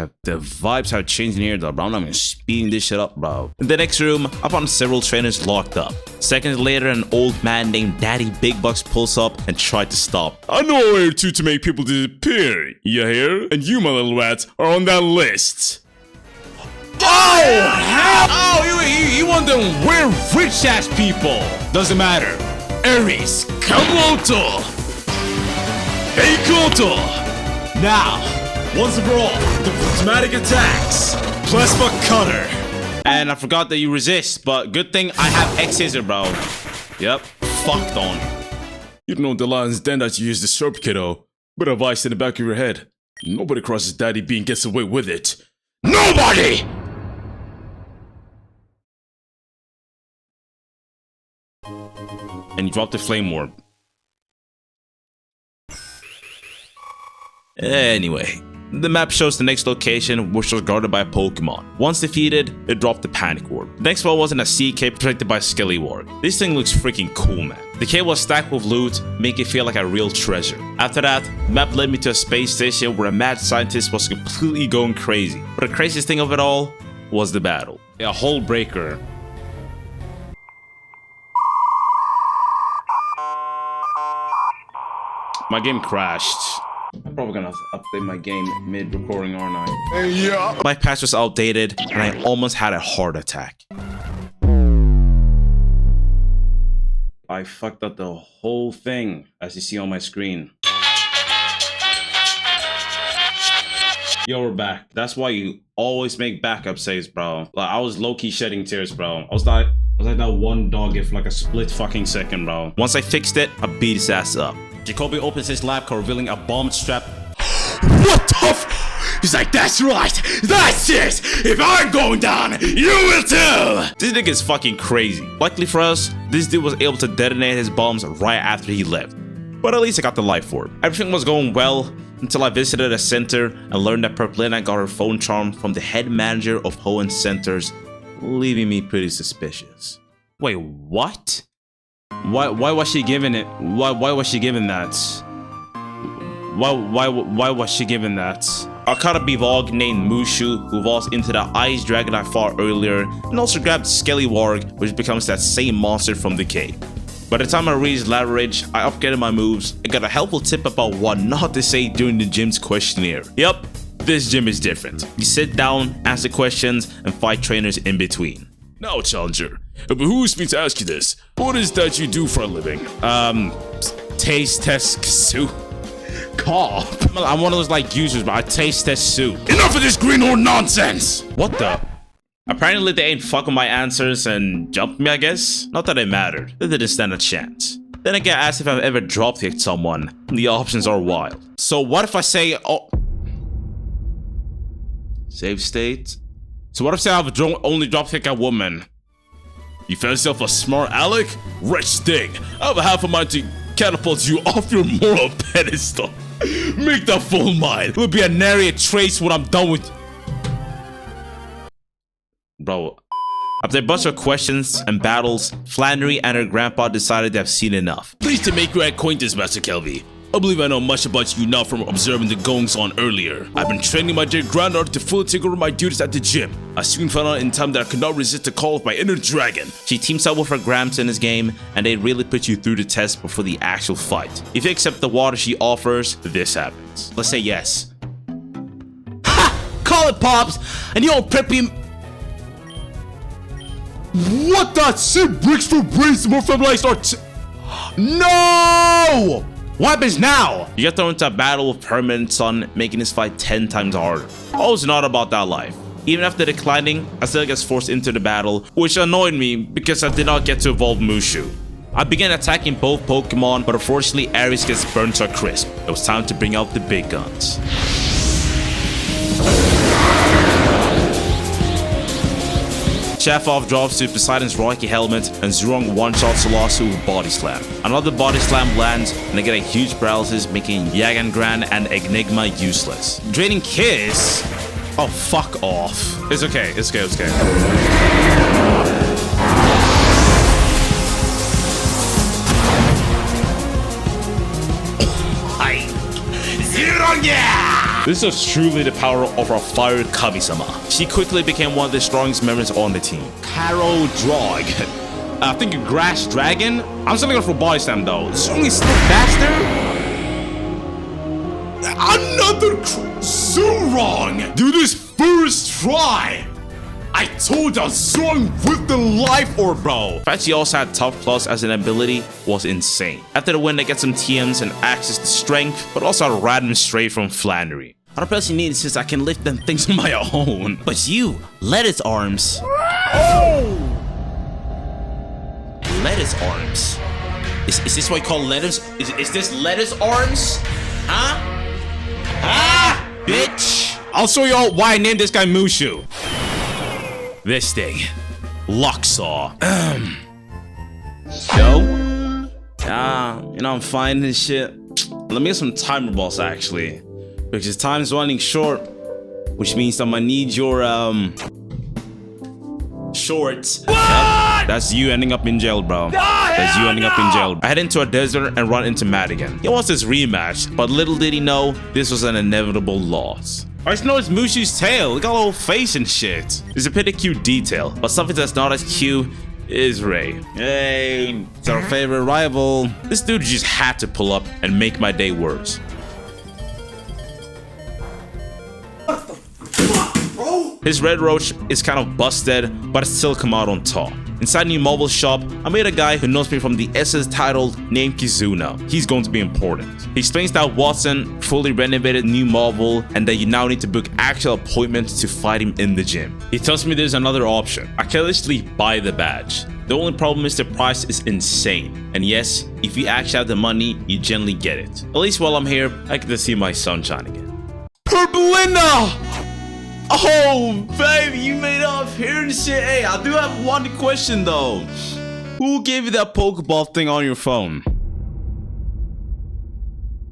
have changed in here, though, bro. I'm not even speeding this shit up, bro. In the next room, I found several trainers locked up. Seconds later, an old man named Daddy Big Bucks pulls up and tried to stop. I know a way or two to make people disappear, you hear? And you, my little rats, are on that list. Oh! them we're rich ass people. Doesn't matter. Aries, Kabuto, Eikoto. Now, once and for all, the prismatic attacks. Plasma cutter. And I forgot that you resist, but good thing I have X-Scissor, bro. Yep, fucked on. You don't know the lion's den that you use the serp, kiddo. But a vice in the back of your head. Nobody crosses Daddy B and gets away with it. Nobody! And you drop the flame orb. Anyway, the map shows the next location, which was guarded by a Pokemon. Once defeated, it dropped the Panic Orb. The next one was in a sea cave protected by Skellywarg. This thing looks freaking cool, man. The cave was stacked with loot, making it feel like a real treasure. After that, the map led me to a space station where a mad scientist was completely going crazy. But the craziest thing of it all was the battle. A hole breaker. My game crashed. I'm probably gonna have to update my game mid-recording, aren't I? Yeah. My patch was outdated, and I almost had a heart attack. I fucked up the whole thing, as you see on my screen. Yo, we're back. That's why you always make backup saves, bro. Like, I was low-key shedding tears, bro. I was like that one dog for like a split fucking second, bro. Once I fixed it, I beat his ass up. Jacoby opens his lab coat, revealing a bomb strap. What the f? He's like, that's right, that's it. If I'm going down, you will too. This nigga is fucking crazy. Luckily for us, this dude was able to detonate his bombs right after he left. But at least I got the life orb. Everything was going well until I visited a center and learned that Purplina got her phone charm from the head manager of Hoenn centers, leaving me pretty suspicious. Wait, what? Why was she given it? Why was she given that? Why was she given that? I caught a Bivog named Mushu who evolves into the ice dragon I fought earlier, and also grabbed Skellywarg, which becomes that same monster from the cave. By the time I reached Labyrinth, I upgraded my moves and got a helpful tip about what not to say during the gym's questionnaire. Yep, this gym is different. You sit down, answer questions, and fight trainers in between. Now, Challenger, it behooves me to ask you this. What is that you do for a living? Taste test soup. Cop. I'm one of those like users, but I taste test soup. Enough of this greenhorn nonsense! What the? Apparently they ain't fucking my answers and jumped me, I guess. Not that it mattered. They didn't stand a chance. Then I get asked if I've ever drop kicked someone. The options are wild. So what if I say, oh... Save state? So what if I say I've only drop kicked a woman? You found yourself a smart aleck? Wretched thing. I have a half a mind to catapult you off your moral pedestal. Make that full mind. It would be a nary a trace when I'm done with... Bro, after a bunch of questions and battles, Flannery and her grandpa decided they have seen enough. Pleased to make your acquaintance, Master Kelvy. I believe I know much about you now from observing the goings-on earlier. I've been training my dear granddaughter to fully take over my duties at the gym. I soon found out in time that I could not resist the call of my inner dragon. She teams up with her gramps in this game, and they really put you through the test before the actual fight. If you accept the water she offers, this happens. Let's say yes. Ha! Call it, Pops! And you don't prep him... What the shit? Bricks for brains, more familiar start. No! What happens now? You get thrown into a battle with Permanent Sun, making this fight 10 times harder. I was not about that life. Even after declining, I still gets forced into the battle, which annoyed me because I did not get to evolve Mushu. I began attacking both Pokemon, but unfortunately Aries gets burned to a crisp. It was time to bring out the big guns. Chefov drops to Poseidon's Rocky helmet, and Zurong one-shots Solasu with Body Slam. Another Body Slam lands, and they get a huge paralysis, making Yagan Gran and Enigma useless. Draining Kiss? Oh, fuck off. It's okay, it's okay, it's okay. Zurong, yeah! This is truly the power of our fire Kami-sama. She quickly became one of the strongest members on the team. Caro Drog. I think a Grass Dragon? I'm still going for Body Slam though. Zurong is still faster? Another Zurong! Do this first try! I told you I was strong with the life orb, bro. The fact she also had Tough Plus as an ability was insane. After the win, I get some TMs and access to strength, but also a random stray from Flannery. I don't personally need it since I can lift them things on my own. But you, lettuce arms. Oh! Lettuce arms. Is this what you call lettuce? Is this lettuce arms? Huh? Ah, bitch! I'll show y'all why I named this guy Mushu. This thing, Luxor. Yo, you know I'm fine and shit. Let me get some timer balls actually, because time's running short, which means I'm gonna need your shorts. What? That's you ending up in jail, bro. That's you ending up in jail. I head into a desert and run into Matt again. He wants this rematch, but little did he know this was an inevitable loss. I just know it's Mushu's tail. Look at the whole face and shit. It's a pretty cute detail, but something that's not as cute is Ray. Hey, it's our favorite rival. This dude just had to pull up and make my day worse. What the fuck, bro? His red roach is kind of busted, but it still come out on top. Inside new mobile shop, I made a guy who knows me from the SS title named Kizuna. He's going to be important. He explains that Watson fully renovated new mobile and that you now need to book actual appointments to fight him in the gym. He tells me there's another option. I can literally buy the badge. The only problem is the price is insane. And yes, if you actually have the money, you generally get it. At least while I'm here, I get to see my sunshine again. Purplinda! Oh, baby, you made it up here and shit. Hey, I do have one question though. Who gave you that Pokeball thing on your phone?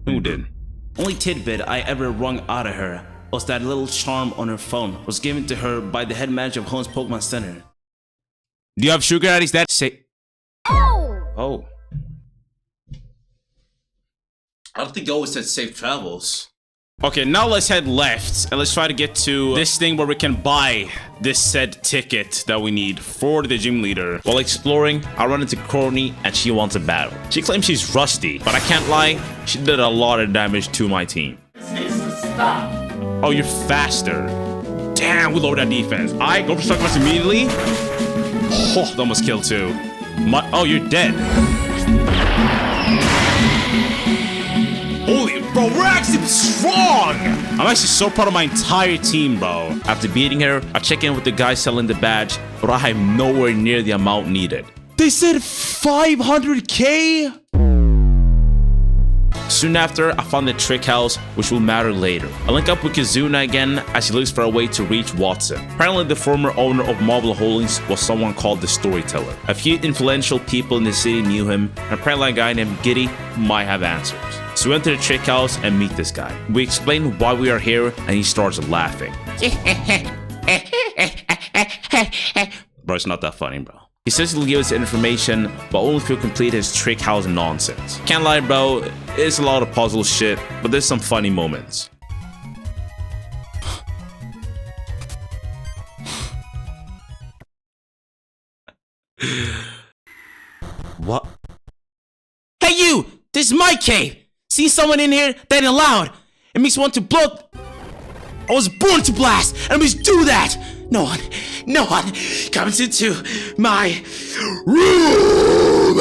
Who did? Only tidbit I ever wrung out of her was that little charm on her phone was given to her by the head manager of Hoenn's Pokemon Center. Do you have sugar daddies that say? Oh. I don't think you always said safe travels. Okay, now let's head left and let's try to get to this thing where we can buy this said ticket that we need for the gym leader. While exploring, I run into Corny and she wants a battle. She claims she's rusty, but I can't lie, she did a lot of damage to my team. Stop. Oh, you're faster. Damn, we lowered that defense. I go for Succubus immediately. Oh, that almost killed too. Oh, you're dead. Holy, bro, we're actually strong! I'm actually so proud of my entire team, bro. After beating her, I check in with the guy selling the badge, but I am nowhere near the amount needed. They said 500k? Soon after, I found the trick house, which will matter later. I link up with Kizuna again as he looks for a way to reach Watson. Apparently, the former owner of Marvel Holdings was someone called the Storyteller. A few influential people in the city knew him, and apparently a guy named Giddy might have answers. So we enter the trick house and meet this guy. We explain why we are here, and he starts laughing. Bro, it's not that funny, bro. He says he'll give us information, but only if we complete his trick house nonsense. Can't lie, bro, it's a lot of puzzle shit, but there's some funny moments. What? Hey you! This is my cave! See someone in here that ain't loud. It makes me want to blow. I was born to blast, and we must do that. No one comes into my room.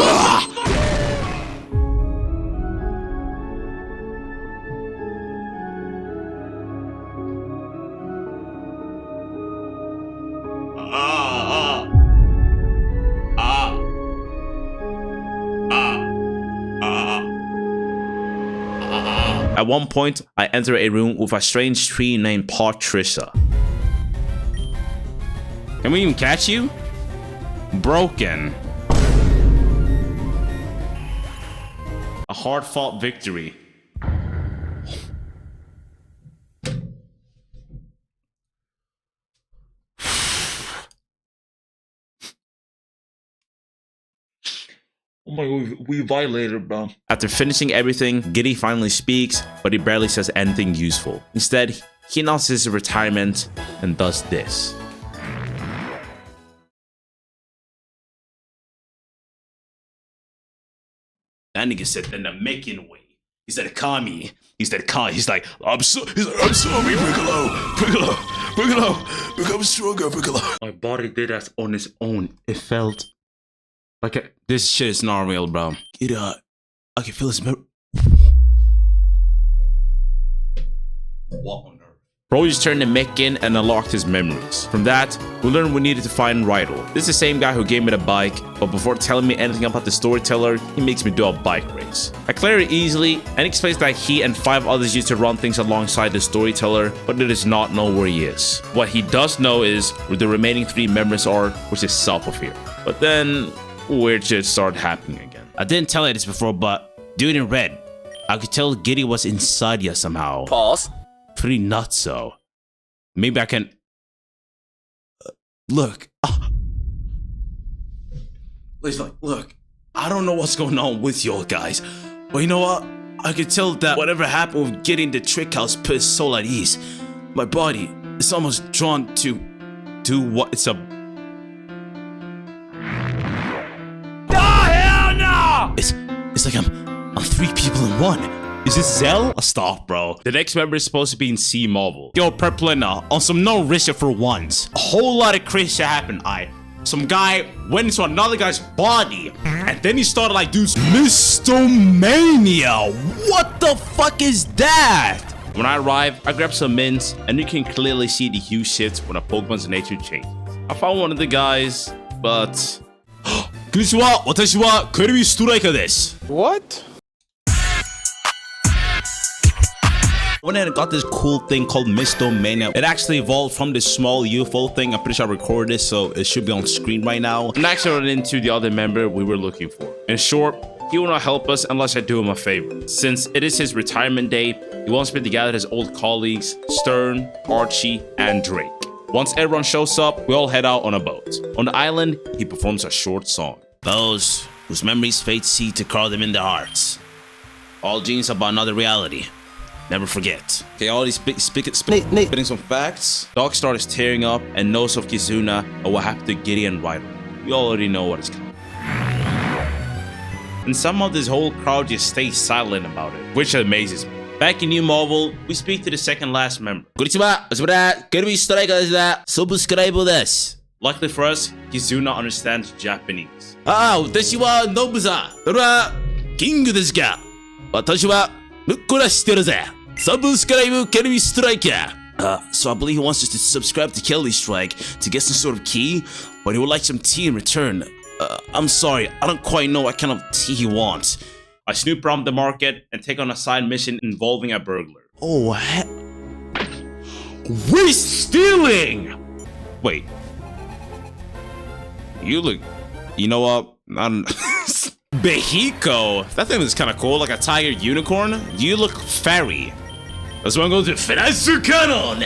At one point, I enter a room with a strange tree named Patricia. Can we even catch you? Broken. A hard-fought victory. Oh my god, we violated, bro. After finishing everything, Giddy finally speaks, but he barely says anything useful. Instead, he announces his retirement and does this. That nigga said, then the making way. He said, Kami. He said, Kami. He's like, I'm sorry, Piccolo. Become stronger, Piccolo. My body did that on its own. It felt like this shit is not real, bro. I can feel his memory. What on earth? Bro just turned the mech in and unlocked his memories. From that, we learned we needed to find Rydell. This is the same guy who gave me the bike, but before telling me anything about the storyteller, he makes me do a bike race. I clear it easily, and explains that he and 5 others used to run things alongside the storyteller, but he does not know where he is. What he does know is where the remaining 3 members are, which is south of here. But then, weird shit started happening again. I didn't tell you this before, but dude in red, I could tell Giddy was inside you somehow. Pause. Pretty nuts, so. Maybe I can... look. He's like, look, I don't know what's going on with y'all guys, but you know what? I could tell that whatever happened with getting the trick house put his soul at ease. My body is almost drawn to do what it's a... Hell no! It's like I'm 3 people in 1. Is this Zell? Stop, bro. The next member is supposed to be in C Marvel. Yo, Purplina, on some no risk for once. A whole lot of crazy shit happened. Some guy went into another guy's body, and then he started like, dude, Mistomania. What the fuck is that? When I arrived, I grabbed some mints, and you can clearly see the hue shifts when a Pokemon's nature changes. I found one of the guys, but... Konnichiwa, watashi wa Kelvistrike desu. What? When I got this cool thing called Mistomania, it actually evolved from this small UFO thing. I'm pretty sure I recorded this, so it should be on screen right now. And actually run into the other member we were looking for. In short, he will not help us unless I do him a favor. Since it is his retirement day, he wants me to gather his old colleagues, Stern, Archie, and Drake. Once everyone shows up, we all head out on a boat. On the island, he performs a short song. Those whose memories fate seek to carve them in their hearts. All dreams about another reality. Never forget. Okay, all these spitting some facts. Dog starts tearing up and knows of Kizuna and what happened to Giddy and Rydell. We already know what is coming. And somehow this whole crowd just stays silent about it, which amazes me. Back in New Marvel, we speak to the second last member. Konnichiwa, subscribe desu. Luckily for us, Kizuna understands Japanese. Watashi wa Nobuza. King desu ka? Watashi wa Mukura shiteru ze. Subscribe Kelvistrike. So I believe he wants us to subscribe to Kelvistrike to get some sort of key, but he would like some tea in return. I'm sorry, I don't quite know what kind of tea he wants. I snoop around the market and take on a side mission involving a burglar. Oh, we're stealing! Wait. You look... You know what? I don't... Behiko! That thing is kind of cool, like a tiger unicorn. You look fairy. Let's go to Financial Cannon!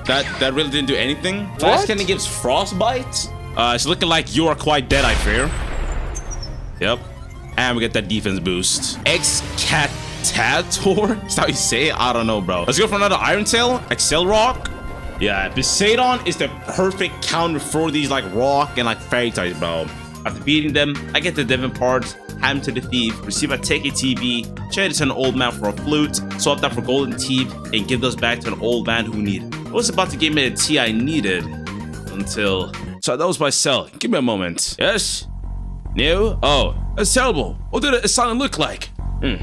That really didn't do anything. Flash Cannon gives frostbite. It's looking like you are quite dead, I fear. Yep. And we get that defense boost. Excatator? Is that how you say it? I don't know, bro. Let's go for another Iron Tail. Excel Rock. Yeah, Poseidon is the perfect counter for these like rock and like fairy types, bro. After beating them, I get the Devon parts, hand to the thief, receive a Teki TV, trade it to an old man for a flute, swap that for golden teeth, and give those back to an old man who needed it. I was about to give me the tea I needed until... So that was my cell. Give me a moment. Yes? New? Oh, that's terrible. What did a silent look like? I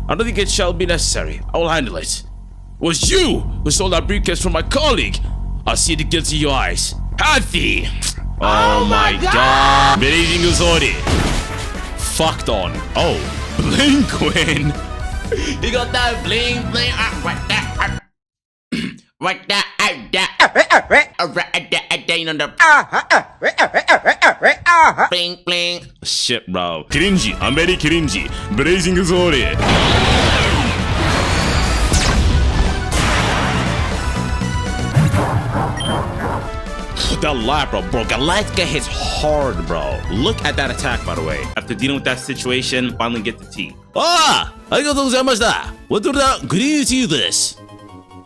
don't think it shall be necessary. I will handle it. It was you who stole that briefcase from my colleague. I see the guilt in your eyes. Hathi! Oh my god! Blazing Uzori. Fucked on. Oh, Blinkwin. You got that bling bling. Right there. Right there. Bling bling. Shit, bro. Cringy. I'm very cringy. Blazing Uzori. That light, bro. Galactica hits hard, bro. Look at that attack, by the way. After dealing with that situation, finally get the tea. Arigatou gozaimashita. What do that green to this?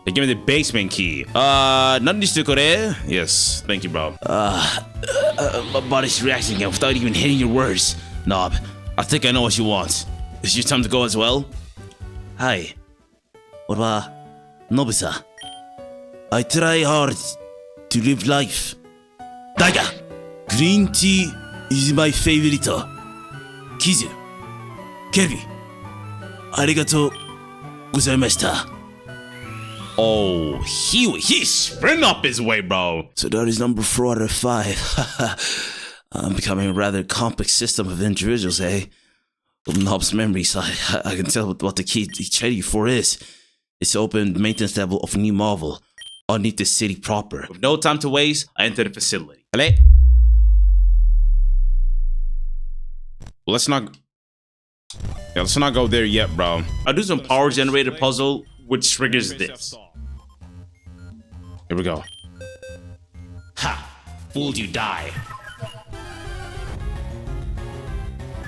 They give me the basement key. Yes, thank you, bro. My body's reacting without even hitting your words. Knob, I think I know what you want. Is your time to go as well? Hi. What about Nobisa? I try hard to live life. Daiga! Green tea is my favorite. Kizu. Kelvi. Arigatou gozaimashita. Oh, he's sprinting up his way, bro. So that is number 4 out of 5. I'm becoming a rather complex system of individuals, eh? Nob's memories, I can tell what the key he's ready for is. It's open maintenance level of a new marvel underneath the city proper. With no time to waste, I enter the facility. Allez. Let's not go there yet, bro. I'll do some power generator puzzle, which triggers this. Here we go. Ha! Fooled you, die.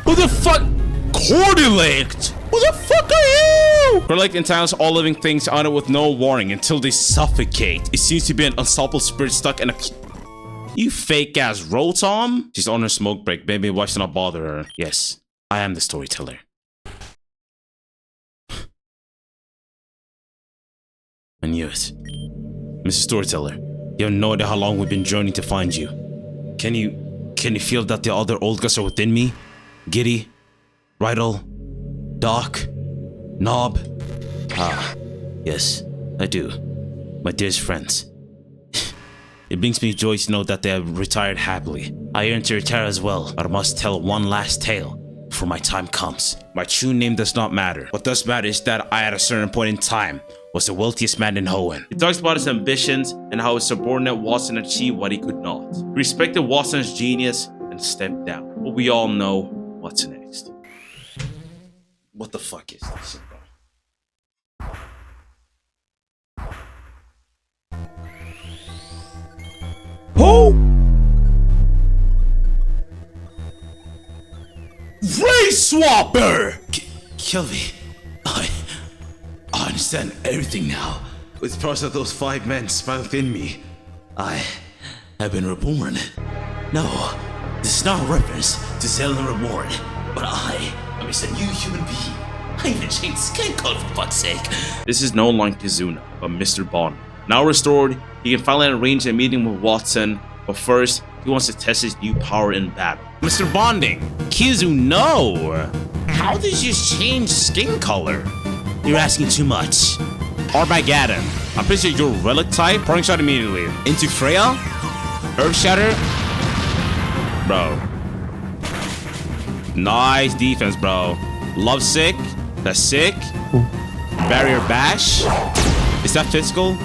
Who the fuck? Cordelect! Who the fuck are you? Cordelect entitles all living things on it with no warning until they suffocate. It seems to be an unstoppable spirit stuck in a... You fake ass Rotom? She's on her smoke break. Baby, why should not bother her? Yes, I am the storyteller. I knew it. Mr. Storyteller, you have no idea how long we've been journeying to find you. Can you feel that the other old guys are within me? Giddy, Rydell, Doc, Knob. Ah, yes, I do. My dearest friends. It brings me joy to know that they have retired happily. I yearn to retire as well, but I must tell one last tale before my time comes. My true name does not matter. What does matter is that I, at a certain point in time, was the wealthiest man in Hoenn. He talks about his ambitions and how his subordinate Watson achieved what he could not. He respected Watson's genius and stepped down. But we all know what's next. What the fuck is this, bro? Who? Race Swapper! Kelvi, I understand everything now. With the process of those 5 men sprouting within me, I have been reborn. No, this is not a reference to Zelda Reborn, but I am just a new human being. I even changed skin color for fuck's sake. This is no longer Kizuna, but Mr. Bond. Now restored, he can finally arrange a meeting with Watson, but first, he wants to test his new power in battle. Mr. Bonding, Kizu, no! How did you change skin color? You're asking too much. Armageddon. I'm pretty sure you're Relic type. Parting shot immediately. Into Freya? Earth Shatter? Bro. Nice defense, bro. Love Sick. That's sick. Barrier Bash. Is that physical?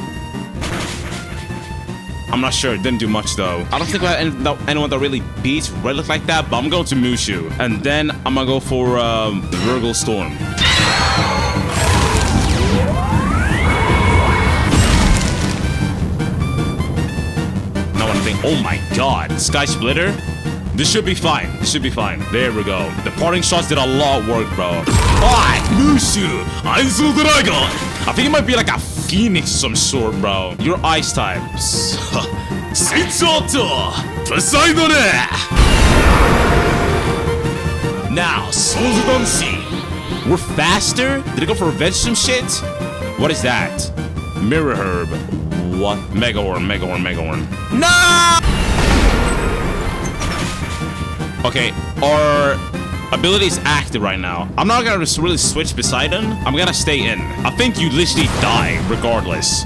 I'm not sure. It didn't do much though. I don't think we have anyone that really beats Relic like that, but I'm going to Mushu. And then I'm gonna go for Virgil Storm. Now I'm thinking, oh my god, Sky Splitter? This should be fine. This should be fine. There we go. The parting shots did a lot of work, bro. Hi, Mushu! Aizu Dragon! I think it might be like a phoenix of some sort, bro. Your ice types. Sitsoto! Poseidon! Now, Soldancy. We're faster? Did it go for revenge some shit? What is that? Mirror Herb. What? Mega Horn. No! Okay, our ability is active right now. I'm not gonna really switch Poseidon. I'm gonna stay in. I think you literally die regardless.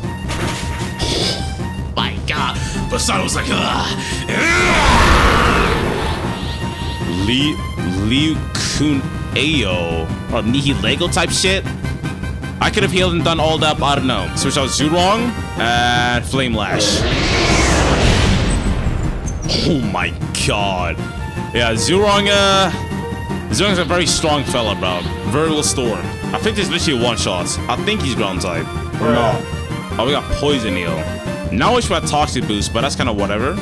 My god. Poseidon was like, Liu Kun Ayo. Or Nihilego type shit. I could have healed and done all that, but I don't know. Switch out Zurong and Flame Lash. Oh my god. Yeah, Zurong's a very strong fella, bro. Virgil Storm. I think there's literally one-shots. I think he's ground type. Or no. Oh, we got Poison Heal. Now I wish we had Toxic Boost, but that's kind of whatever.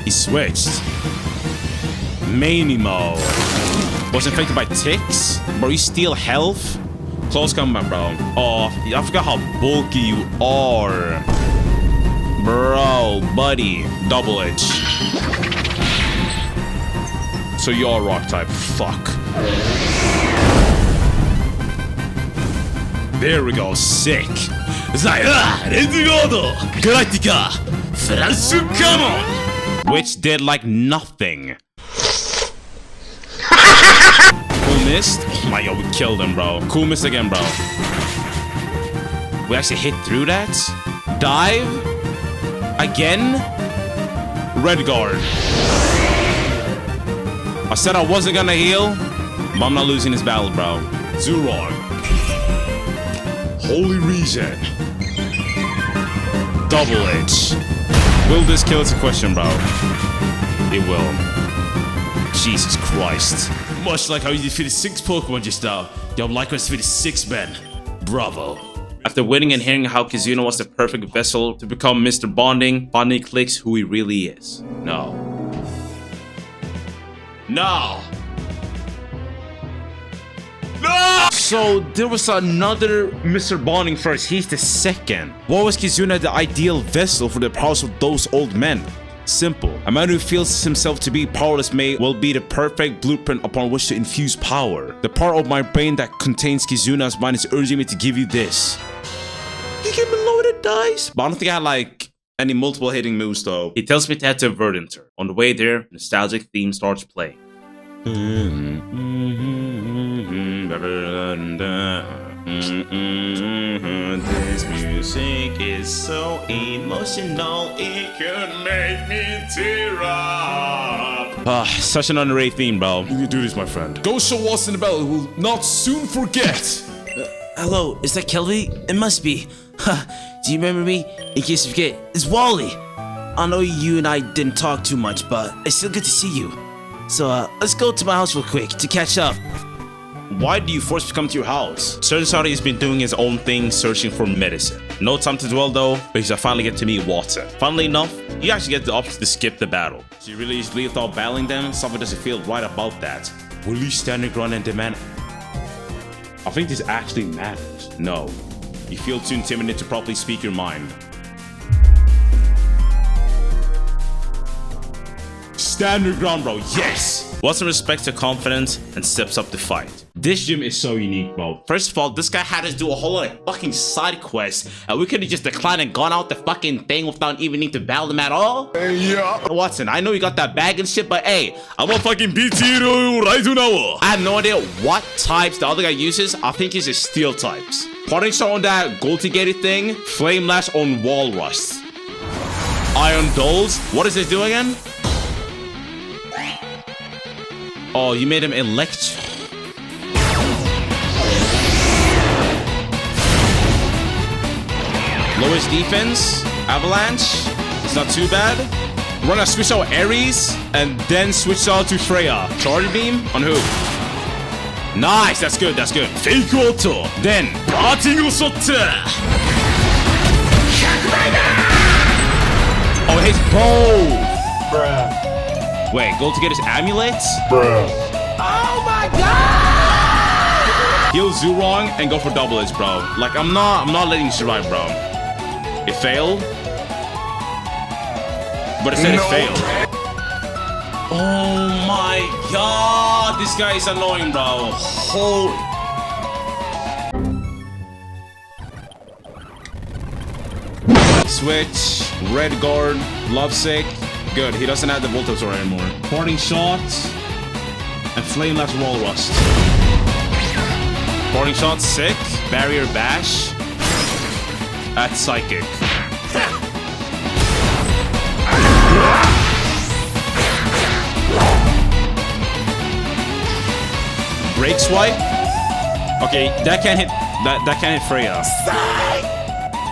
He switched. Manimo. Was infected by ticks? Bro, you steal health? Close combat, bro. Oh, I forgot how bulky you are. Bro, buddy. Double Edge. So you're rock type. Fuck. There we go, sick. Zaira, Renegado, Galactica, Fransukamon. Which did like nothing. Cool mist. Oh my god, we killed him, bro. Cool mist again, bro. We actually hit through that. Dive. Again. Red guard. I said I wasn't gonna heal, but I'm not losing this battle, bro. Zurog. Holy Regen. Double Edge. Will this kill? It's a question, bro. It will. Jesus Christ. Much like how you defeated 6 Pokemon just now, you'll likewise defeated 6 men. Bravo. After winning and hearing how Kizuna was the perfect vessel to become Mr. Bonding, finally clicks who he really is. No. No! No! So there was another Mr. Bonding first. He's the second. What was Kizuna the ideal vessel for the powers of those old men? Simple. A man who feels himself to be powerless may well be the perfect blueprint upon which to infuse power. The part of my brain that contains Kizuna's mind is urging me to give you this. You give me loaded dice? But I don't think I had like any multiple hitting moves though. He tells me to head to Verdunter. On the way there, nostalgic theme starts playing. This music is so emotional, it could make me tear up. Such an underrated theme, bro. You can do this, my friend. Go show Watson the bell, who will not soon forget. Hello, is that Kelvy? It must be. Do you remember me? In case you forget, it's Wally. I know you and I didn't talk too much, but it's still good to see you. So, let's go to my house real quick to catch up. Why do you force me to come to your house? Saudi has been doing his own thing, searching for medicine. No time to dwell though, because I finally get to meet Watson. Funnily enough, you actually get the option to skip the battle. So you really just leave without battling them? Something doesn't feel right about that. Will you stand your ground and demand? I think this actually matters. No. You feel too intimidated to properly speak your mind. Stand your ground, bro. Yes! Watson respects her confidence and steps up to fight. This gym is so unique, bro. First of all, this guy had us do a whole lot of fucking side quests, and we could have just declined and gone out the fucking thing without even needing to battle them at all. Yeah. Watson, I know you got that bag and shit, but hey, I'm a fucking beat you right now. I have no idea what types the other guy uses. I think he's just steel types. Parting shot on that Goltigated thing, flame lash on wall rust. Iron Dolls. What is it doing again? Oh, you made him elect. Lowest defense, Avalanche. It's not too bad. We're gonna switch out Ares and then switch out to Freya. Charge beam on who? Nice, that's good, that's good. Fake auto. Then parting shot. Oh, his bow. Bruh. Wait, go to get his amulets? Bruh. Oh my god! Heal Zurong and go for double edge, bro. Like I'm not letting you survive, bro. It failed. But it said it failed. Oh my god, this guy is annoying, bro. Holy. Switch, red guard, lovesick. Good, he doesn't have the Voltozor anymore. Parting shot and flame lash wall rust. Parting shot, sick. Barrier bash. That's psychic. Break swipe. Okay, that can't hit. That can't hit Freya.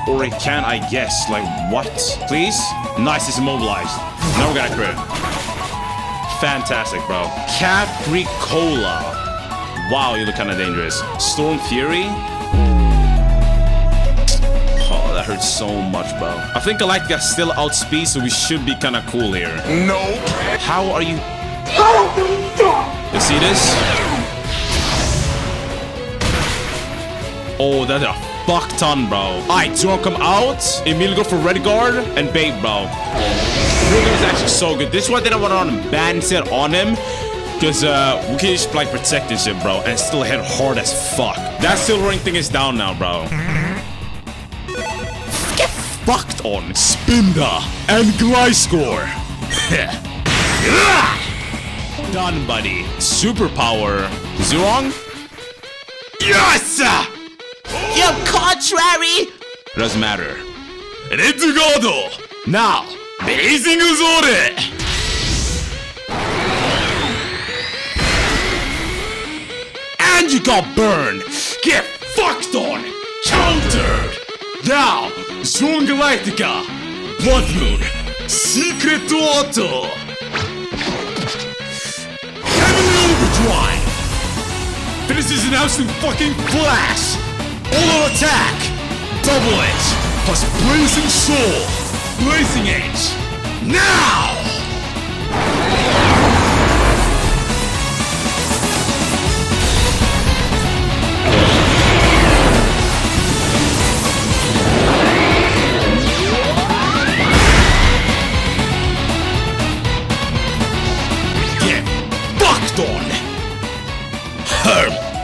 Or it can, I guess. Like what? Please. Nice, it's immobilized. Now we got a crit. Fantastic, bro. Capricola. Wow, you look kind of dangerous. Storm Fury. Oh, that hurts so much, bro. I think Galactica still outspeed, so we should be kind of cool here. No. How are you? You see this? Oh, that's a fuck ton, bro. Alright, do you want to come out? Immediately go for Red Guard and bait, bro. Red Guard is actually so good. This is why they don't want to run Band set on him. Because Because we can just like protect this shit, bro, and still hit hard as fuck. That silver ring thing is down now, bro. Get fucked on, Spinda and Gliscor. Done, buddy. Superpower. Zurong? Yes! Yo, contrary! It doesn't matter. Retsugodo! Now, Blazing Uzore! And you got burned! Get fucked on! Countered! Now, Zone Galactica! Blood Moon! Secret Auto! Heavenly Overdrive! Finishes an absolute fucking flash! All attack! Double Edge! Plus Blazing Soul! Blazing Edge! Now!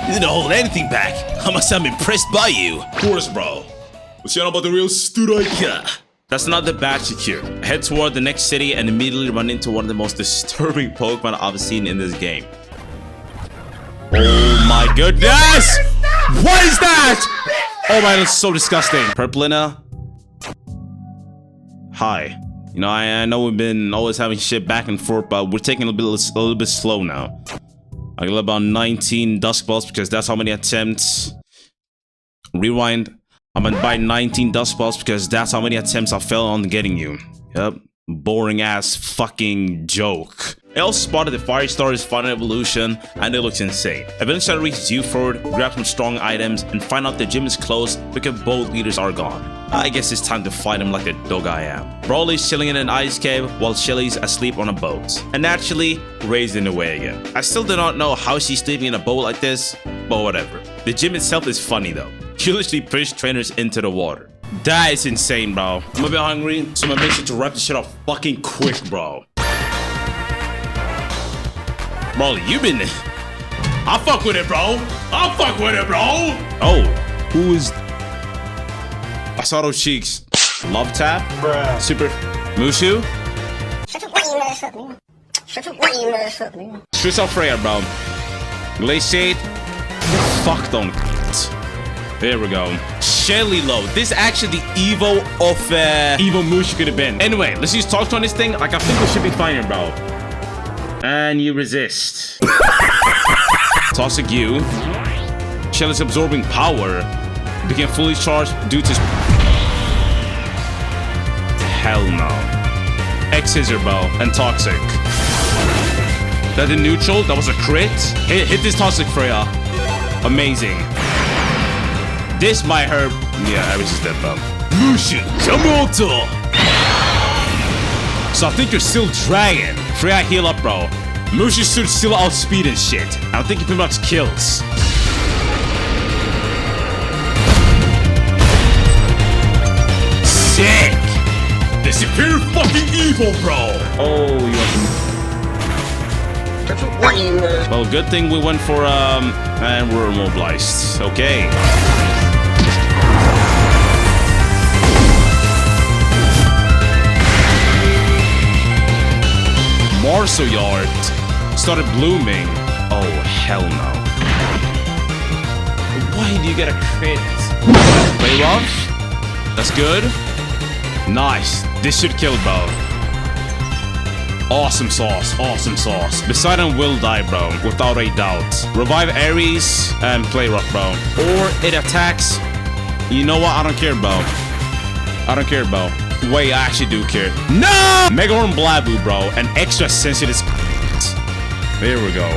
You didn't hold anything back. I must have been impressed by you. Of course, bro. What's you know about the real Strike? That's not the bad secure. Head toward the next city and immediately run into one of the most disturbing Pokemon I've seen in this game. Oh my goodness! What is that? Oh my, that's so disgusting. Purplina. Hi. You know, I know we've been always having shit back and forth, but we're taking a little bit slow now. I got about 19 Dusk Balls because that's how many attempts. Rewind. I'm gonna buy 19 Dusk Balls because that's how many attempts I failed on getting you. Yep. Boring ass fucking joke. I also spotted the Fire Star's final evolution and it looks insane. Eventually I reach Zuford, grab some strong items, and find out the gym is closed because both leaders are gone. I guess it's time to fight him like the dog I am. Brawly's chilling in an ice cave while Shelly's asleep on a boat. And naturally, Ray's in the way again. I still do not know how she's sleeping in a boat like this, but whatever. The gym itself is funny though. You literally push trainers into the water. That is insane, bro. I'm a bit hungry, so I'm gonna make sure to wrap this shit up fucking quick, bro. Bro, you been... I'll fuck with it, bro. I'll fuck with it, bro. Oh, who is... I saw those cheeks. Love Tap? Bruh. Super... Mushu? Streets of Freya, bro. Glaciate. Fuck them. There we go. Shelly Low. This is actually the Evo of Evo Mushu could have been. Anyway, let's just talk on this thing. Like, I think we should be fine here, bro. And you resist. Toxic you. Shelly's absorbing power. Became fully charged due to... Hell no. X-Scissor Bow and Toxic. That the neutral? That was a crit? Hit this Toxic Freya. Amazing. This might hurt. Yeah, I resisted that, bro. Mushu Kamoto! So I think you're still dragging. Freya, heal up, bro. Mushu should still outspeed and shit. I don't think he pretty much kills. Sick! The superior fucking evil, bro! Oh, you want... Well, good thing we went for, and we're immobilized. Okay. Marsoyard started blooming. Oh, hell no. Why do you get a crit? Play rough? That's good. Nice. This should kill, bro. Awesome sauce. Awesome sauce. Poseidon will die, bro. Without a doubt. Revive Ares and play rough, bro. Or it attacks. You know what? I don't care, bro. I don't care, bro. Wait, I actually do care. No! Mega Horn Blabu, bro. An extra sensitive. There we go.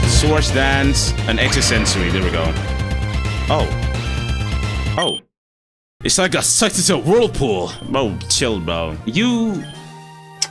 Source Dance, an extra sensory. There we go. Oh. Oh. It's like I sucked into a whirlpool. Bro, chill, bro. You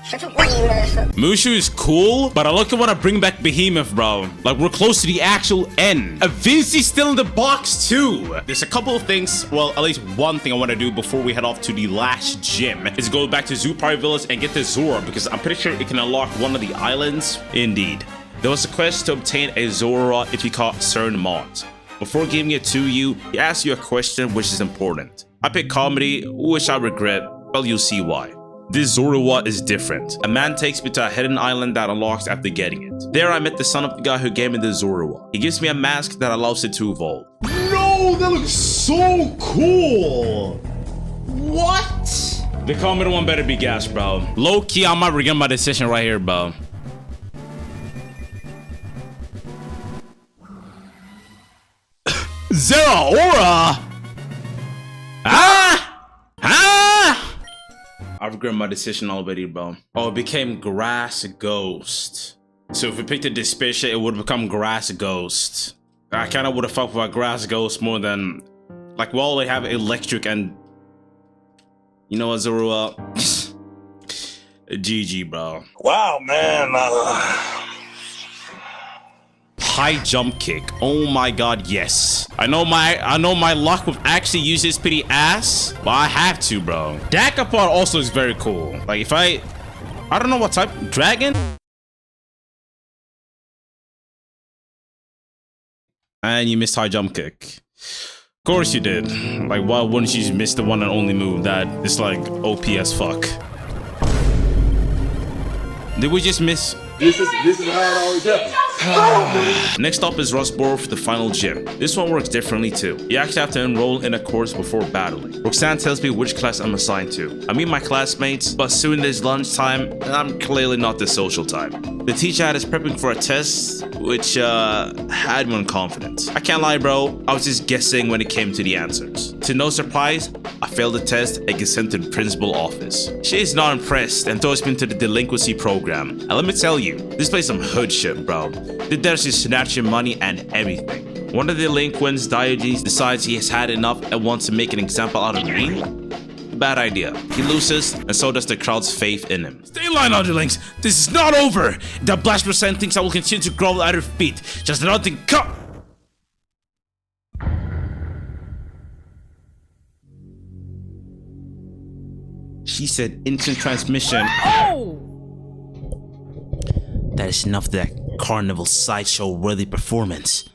Mushu is cool, but I look at when I bring back Behemoth, bro. Like, we're close to the actual end. Vinci's still in the box, too. There's a couple of things, well, at least one thing I want to do before we head off to the last gym is go back to Zoo Pirate Village and get the Zora, because I'm pretty sure it can unlock one of the islands. Indeed. There was a quest to obtain a Zora if you caught certain mods. Before giving it to you, he asks you a question which is important. I picked comedy, which I regret, but you'll see why. This Zora is different. A man takes me to a hidden island that unlocks after getting it. There I met the son of the guy who gave me the Zora. He gives me a mask that allows it to evolve. No, that looks so cool. What? The comedy one better be gas, bro. Low key, I might regret my decision right here, bro. Zeraora? I regret my decision already, bro. Oh, it became Grass Ghost. So if we picked a Dispatcher, it would become Grass Ghost. I kind of would have fucked with Grass Ghost more than... Like, well, they have Electric and... You know what, Zeraora? GG, bro. Wow, man. High jump kick. Oh my god, yes. I know my luck with actually use this pretty ass, but I have to, bro. Dakapar also is very cool. Like if I don't know what type. Dragon? And you missed high jump kick. Of course you did. Like why wouldn't you miss the one and only move that is like OP as fuck? Did we just miss? This is how it always happens. Next up is Rustboro for the final gym. This one works differently too. You actually have to enroll in a course before battling. Roxanne tells me which class I'm assigned to. I meet my classmates, but soon there's lunchtime and I'm clearly not the social type. The teacher had us prepping for a test, which had me unconfident. I can't lie, bro, I was just guessing when it came to the answers. To no surprise, I failed the test and get sent to the principal's office. She is not impressed and throws me into the delinquency program. And let me tell you, this plays some hood shit, bro. The There's just snatch your money and everything. One of the delinquents, Diogenes, decides he has had enough and wants to make an example out of me. Bad idea. He loses, and so does the crowd's faith in him. Stay in line, underlings. This is not over. The +% thinks I will continue to grovel at her feet. Just another thing. She said instant transmission. Oh! That is enough of that carnival sideshow-worthy performance.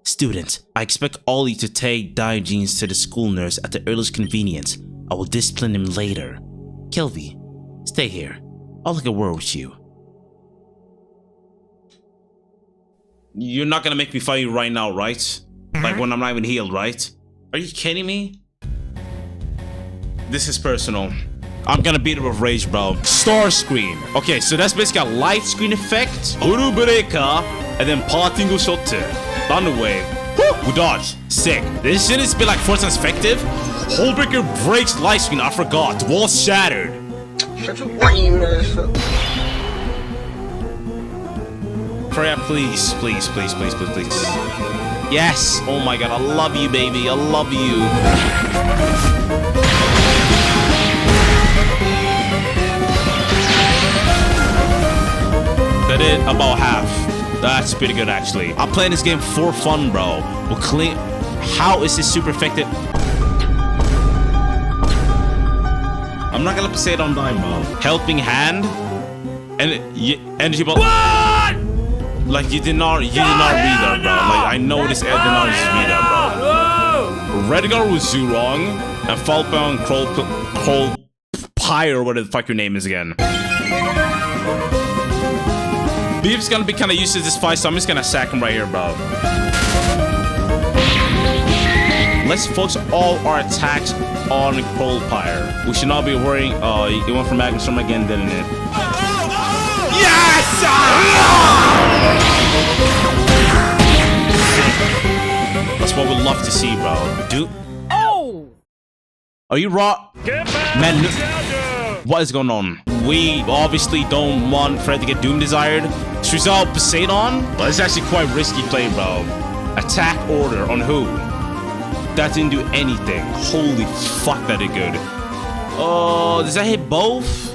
Students, I expect all of you to take Diogenes to the school nurse at the earliest convenience. I will discipline him later. Kelvy, stay here. I'll look a word with you. You're not gonna make me fight you right now, right? Like when I'm not even healed, right? Are you kidding me? This is personal. I'm gonna beat it with rage, bro. Star screen. Okay, so that's basically a light screen effect. Urubreaka, and then Patingo Shot. Thunder wave. We dodge. Sick. This shit is be like 4 times effective. Holebreaker breaks light screen. I forgot. Wall shattered. Freya, please, please, please, please, please, please. Yes. Oh my god, I love you, baby. I love you. That did about half. That's pretty good, actually. I'm playing this game for fun, bro. We'll clean. How is this super effective? I'm not gonna say it on time, bro. Helping hand and energy ball. What? Like you did not read that, bro. Like I know this did not just read that, bro. Redgar was Zurong and Falpa and Kroll Pyre, or whatever the fuck your name is again. Beef's gonna be kind of useless this fight, so I'm just gonna sack him right here, bro. Let's focus all our attacks on Kroll Pyre. We should not be worrying. Oh, he went for Magnustorm again, didn't it? Yes! That's what we love to see, bro. Dude. Oh! Are you raw? Man, what is going on? We obviously don't want Fred to get Doom Desired. Shrizal Poseidon? Well, it's actually quite risky play, bro. Attack order on who? That didn't do anything. Holy fuck, that did good. Oh, does that hit both?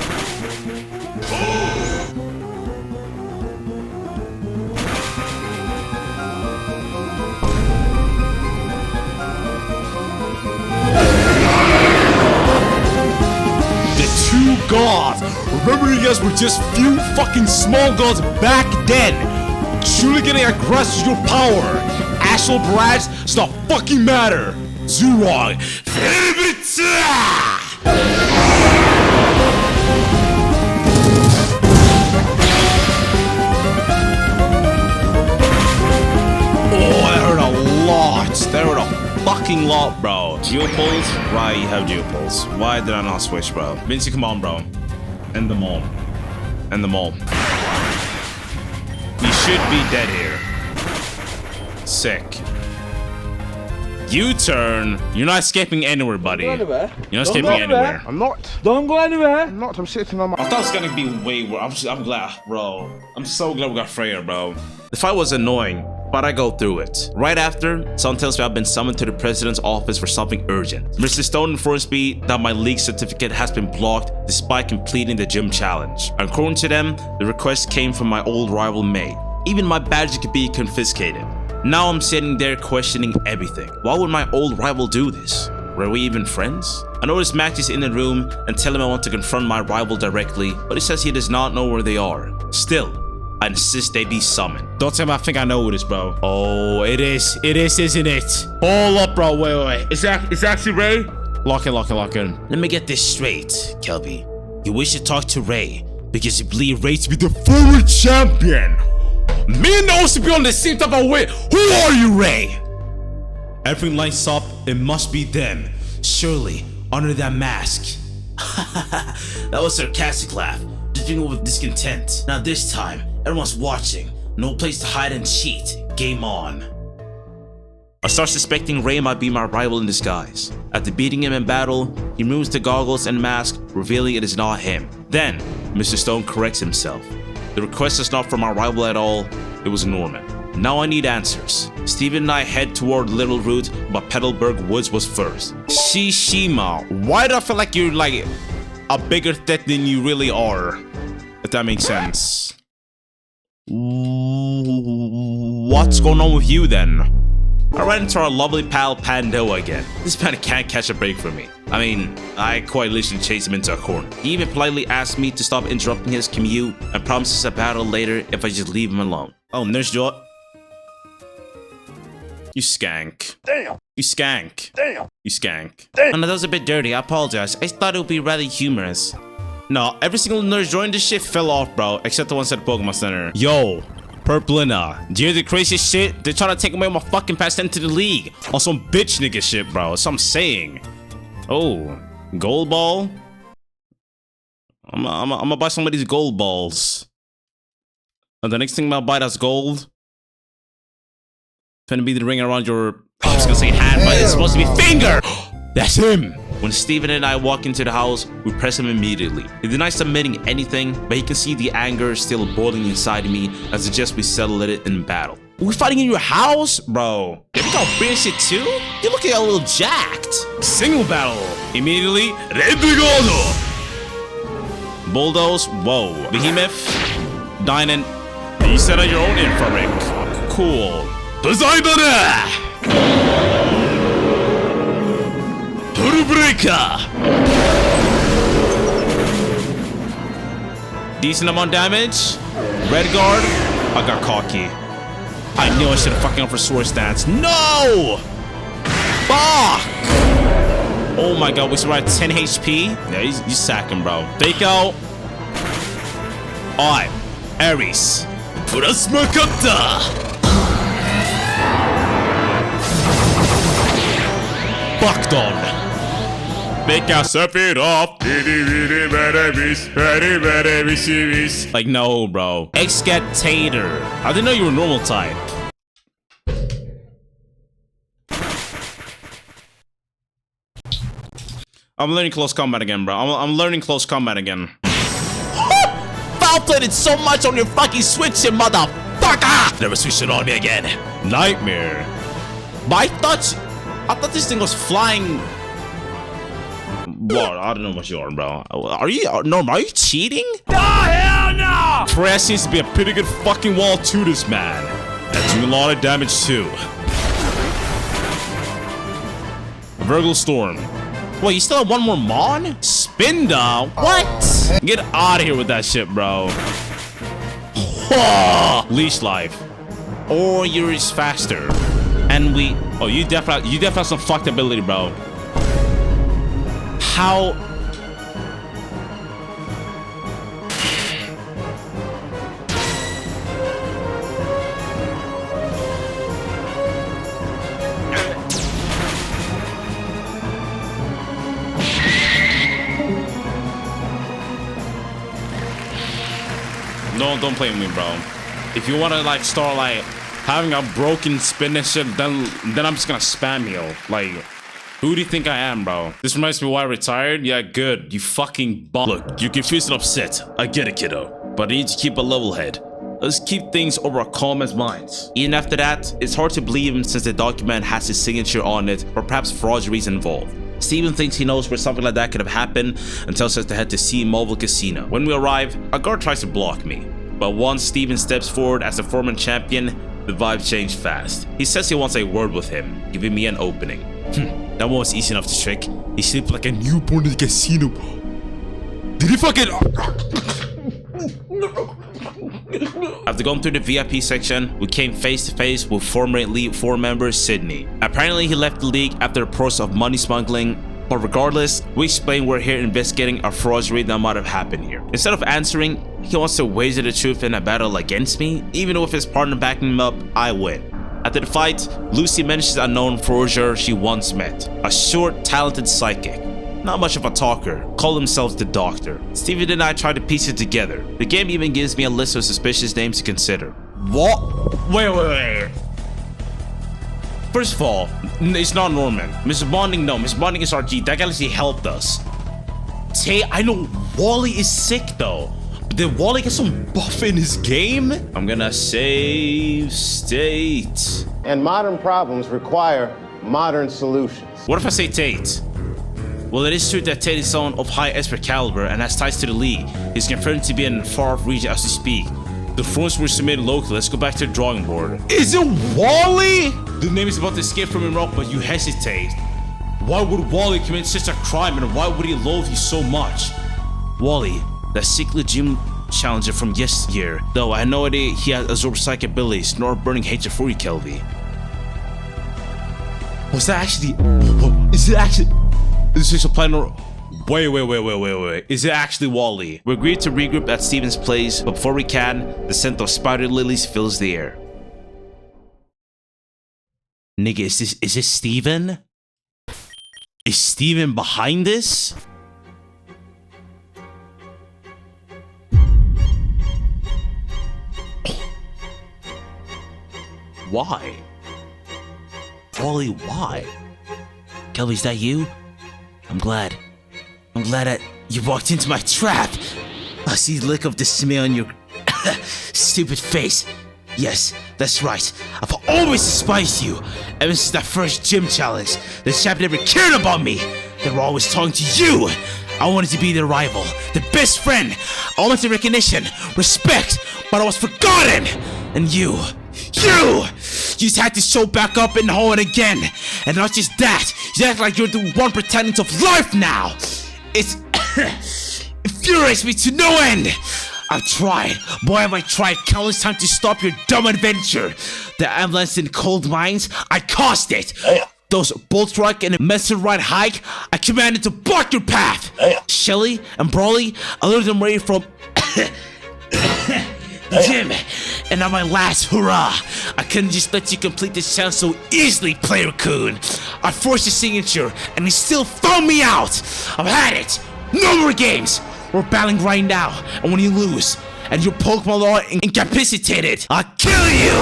not. Remember, you guys were just few fucking small girls back then. Truly getting aggressive with your power. Actual barrage does not fucking matter. Zurong. Oh, I heard a lot. That heard a fucking lot, bro. Geopulse? Why you have Geopulse? Why did I not switch, bro? Vinci, come on, bro. End them all. End them all. You should be dead here. Sick. U-turn. You're not escaping anywhere, buddy. You're not escaping anywhere. I'm not. Don't go anywhere. I'm not. I'm sitting on my. I thought it was gonna be way worse. I'm glad, bro. I'm so glad we got Freya, bro. The fight was annoying, but I go through it. Right after, someone tells me I've been summoned to the president's office for something urgent. Mr. Stone informs me that my league certificate has been blocked despite completing the gym challenge. According to them, the request came from my old rival May. Even my badges could be confiscated. Now I'm sitting there questioning everything. Why would my old rival do this? Were we even friends? I notice Max is in the room and tell him I want to confront my rival directly, but he says he does not know where they are. Still, I insist they be summoned. Don't tell me I think I know who it is, bro. Oh, it is. It is, isn't it? Hold up, bro. Wait. It's actually Ray? Lock in. Let me get this straight, Kelby. You wish to talk to Ray because you believe Ray to be the former champion. Me and those to be on the same type of way. Who are you, Ray? Everything lights up. It must be them. Surely, under that mask. That was a sarcastic laugh. Dripping with discontent. Now this time, everyone's watching. No place to hide and cheat. Game on. I start suspecting Ray might be my rival in disguise. After beating him in battle, he removes the goggles and mask, revealing it is not him. Then, Mr. Stone corrects himself. The request is not from our rival at all, it was Norman. Now I need answers. Steven and I head toward Little Root, but Petalburg Woods was first. Shishima, why do I feel like you're like a bigger threat than you really are? If that makes sense. What's going on with you then? I ran into our lovely pal Pando again. This man can't catch a break from me. I mean, I quite literally chased him into a corner. He even politely asked me to stop interrupting his commute and promises a battle later if I just leave him alone. Oh, Nurse Joy. You skank. Damn. You skank. Damn. You skank. Damn. And that was a bit dirty, I apologize. I thought it would be rather humorous. No, every single Nurse Joy in this shit fell off, bro, except the ones at Pokemon Center. Yo. Purplina, do you hear the craziest shit? They're trying to take away my fucking pass into the league on some bitch nigga shit, bro. That's what I'm saying. Oh, gold ball? I'm gonna buy some of these gold balls. And the next thing I'm gonna buy that's gold. Gonna be the ring around your, I was gonna say hand, but it's supposed to be finger. That's him. When Steven and I walk into the house, we press him immediately. He denies submitting anything, but he can see the anger still boiling inside me and suggests we settle it in battle. We're fighting in your house? Bro, you look all big shit too? You're looking a little jacked. Single battle. Immediately, Rebrigado. Bulldoze, whoa. Behemoth, Dynan. You set on your own infrared. Cool. Poseidon! Breaker. Decent amount of damage. Red guard. I got cocky. I knew I should have fucking gone for sword stance. No! Fuck! Oh my god, we survived 10 HP. Yeah, you sack him, bro. Fake out. Alright. Ares. Plasma Cupta. Fucked on. Make us up it off. Like, no, bro. Excatator. I didn't know you were normal type. I'm learning close combat again, bro. I'm learning close combat again. Foul-plated so much on your fucking Switch, you motherfucker! Never switch it on me again. Nightmare. But I thought this thing was flying. What? I don't know what you are, bro. Are you normal? Are you cheating? Oh, hell no! Freya seems to be a pretty good fucking wall to this man. That's doing a lot of damage too. Virgil Storm. Wait, you still have one more Mon? Spinda? What? Get out of here with that shit, bro. Leash life. Or you're just faster. And we... Oh, you definitely have some fucked ability, bro. How... No, don't play with me, bro. If you want to like start like having a broken spin and shit, then I'm just gonna spam you. Like, who do you think I am, bro? This reminds me why I retired. Yeah, good. You fucking bum. Look, you're confused and upset. I get it, kiddo. But I need to keep a level head. Let's keep things over our calm as minds. Even after that, it's hard to believe him since the document has his signature on it, or perhaps forgeries involved. Steven thinks he knows where something like that could have happened and tells us to head to Sea Mobile Casino. When we arrive, a guard tries to block me. But once Steven steps forward as the former champion, the vibe changed fast. He says he wants a word with him, giving me an opening. That one was easy enough to trick. He slept like a newborn in the casino. Did he fucking... After going through the VIP section, we came face to face with former Elite 4 member Sydney. Apparently he left the league after a process of money smuggling, but regardless, we explain we're here investigating a forgery that might have happened here. Instead of answering, he wants to wager the truth in a battle against me. Even though with his partner backing him up, I win. After the fight, Lucy mentions a known forger she once met, a short, talented psychic. Not much of a talker, called himself the Doctor. Steven and I try to piece it together. The game even gives me a list of suspicious names to consider. What? Wait. First of all, it's not Norman. Mr. Bonding, no. Mr. Bonding is RG. That guy actually helped us. I know Wally is sick though. But did Wally get some buff in his game? I'm gonna save state. And modern problems require modern solutions. What if I say Tate? Well, it is true that Tate is someone of high expert caliber and has ties to the league. He's confirmed to be in a far-off region as we speak. The forms were submitted locally. Let's go back to the drawing board. Is it Wally? The name is about to escape from your mouth, but you hesitate. Why would Wally commit such a crime, and why would he loathe you so much? Wally, that sickly gym challenger from yesteryear. Though I had no idea he had absorbed psychic abilities, nor burning hatred for you, Kelvy. Was that actually... Is it actually... Is this a plan or... Wait. Is it actually Wally? We agreed to regroup at Steven's place, but before we can, the scent of spider lilies fills the air. Nigga, is this Steven? Is Steven behind this? Why? Wally, why? Kelvy, is that you? I'm glad that you walked into my trap. I see the look of dismay on your stupid face. Yes, that's right. I've always despised you. Ever since that first gym challenge, the champion never cared about me. They were always talking to you. I wanted to be their rival, the best friend. I wanted recognition, respect, but I was forgotten. And you just had to show back up in Hoenn again. And not just that, you act like you're the one pretending to life now. It infuriates me to no end. I've tried, boy have I tried countless times to stop your dumb adventure. The ambulance in cold mines, I caused it. Those bolt truck and messer ride hike, I commanded to block your path. Shelly and Brawley, I lured them away from Jim, and now my last hurrah. I couldn't just let you complete this challenge so easily, player coon. I forced your signature, and you still found me out. I've had it. No more games. We're battling right now, and when you lose, and your Pokemon are incapacitated, I'll kill you.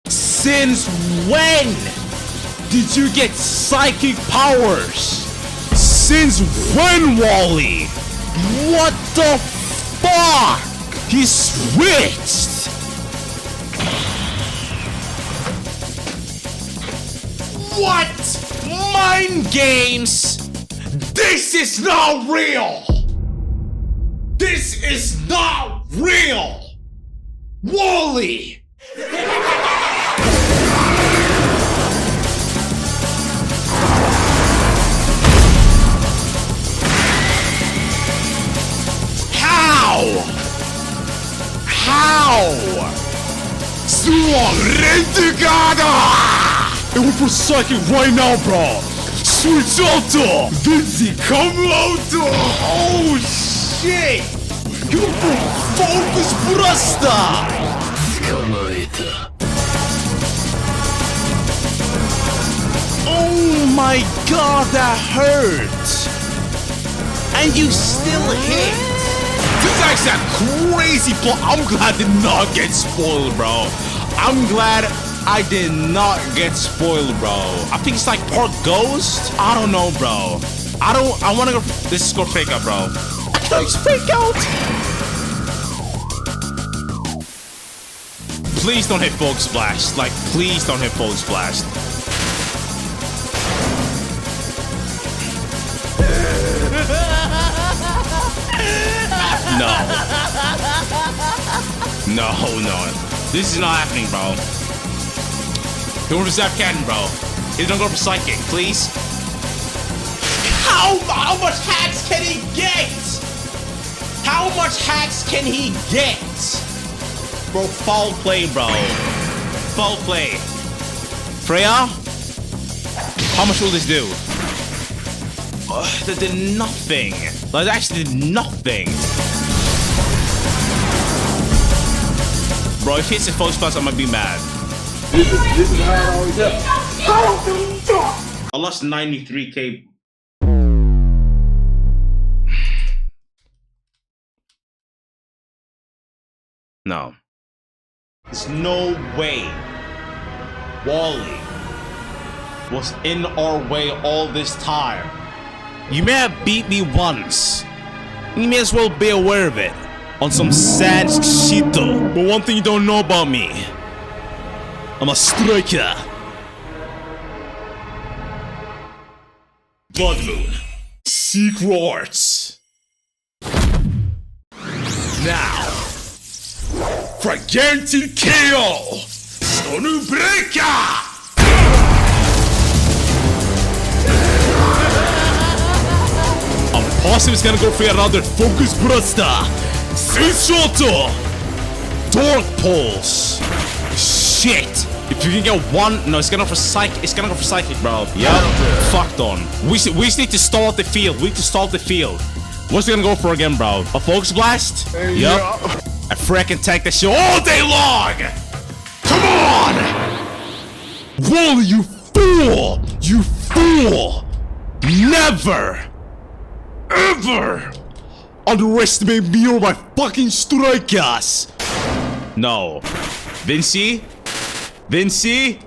Since when did you get psychic powers? Since when, Wally? What the fuck? He switched. What? Mind games? This is not real. This is not real. Wally. Strong Renegada! It went for psychic right now, bro. Switch auto! Vinci, come out! Oh, shit! You for focus Buster! Oh my god, that hurt! And you still hit! This is actually a crazy plot. I'm glad I did not get spoiled, bro. I'm glad I did not get spoiled, bro. I think it's like part ghost. I don't know, bro. I want to go. This is called fake out, bro. It's fake out. Please don't hit Focus Blast. Like, please don't hit Focus Blast. No. No. This is not happening, bro. Don't go for Zap Cannon, bro. Don't go for Psychic, please. How much hacks can he get? How much hacks can he get? Bro, foul play, bro. Foul play. Freya? How much will this do? That did nothing. That actually did nothing. Bro, if he hits a Focus Blast, I might be mad. This is how it always happens. I lost 93k. No. There's no way Wally was in our way all this time. You may have beat me once. You may as well be aware of it. On some sad shit though. But one thing you don't know about me. I'm a striker. Blood Moon. Secret Arts. Now. For a guaranteed KO. Sonubreaker! I'm positive it's gonna go for another Focus Buster. Senshoto! Dark Pulse! Shit! If you can get one... No, it's gonna go for Psychic. It's gonna go for Psychic, bro. Yup. Fucked on. We just need to stall out the field. We need to stall out the field. What's it gonna go for again, bro? A Focus Blast? Yup. I frickin' tank that shit all day long! Come on! Wally, you fool! You fool! Never! Ever! Underestimate me or my fucking strikers! No. Vinci? Vinci?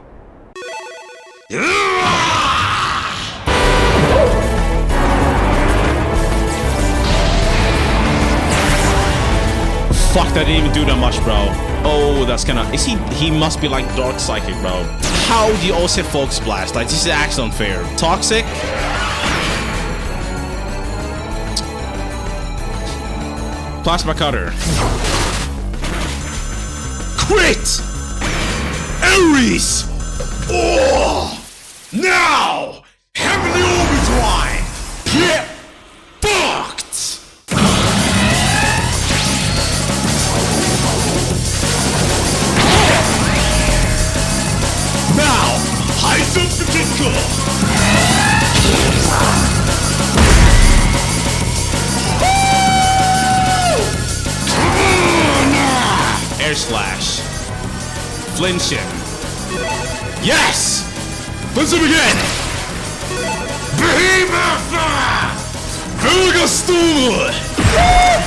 Fuck, that didn't even do that much, bro. Oh, that's kinda... Is he must be like Dark Psychic, bro. How do you also hit Focus Blast? Like, this is actually unfair. Toxic? Plasma Cutter. Crit! Ares! Oh! Now! Heavenly Overdrive! Get fucked! Now! High jump to Kinko! Air Slash. Flinch him. Yes! Flinch him again! Behemoth! Vergastor!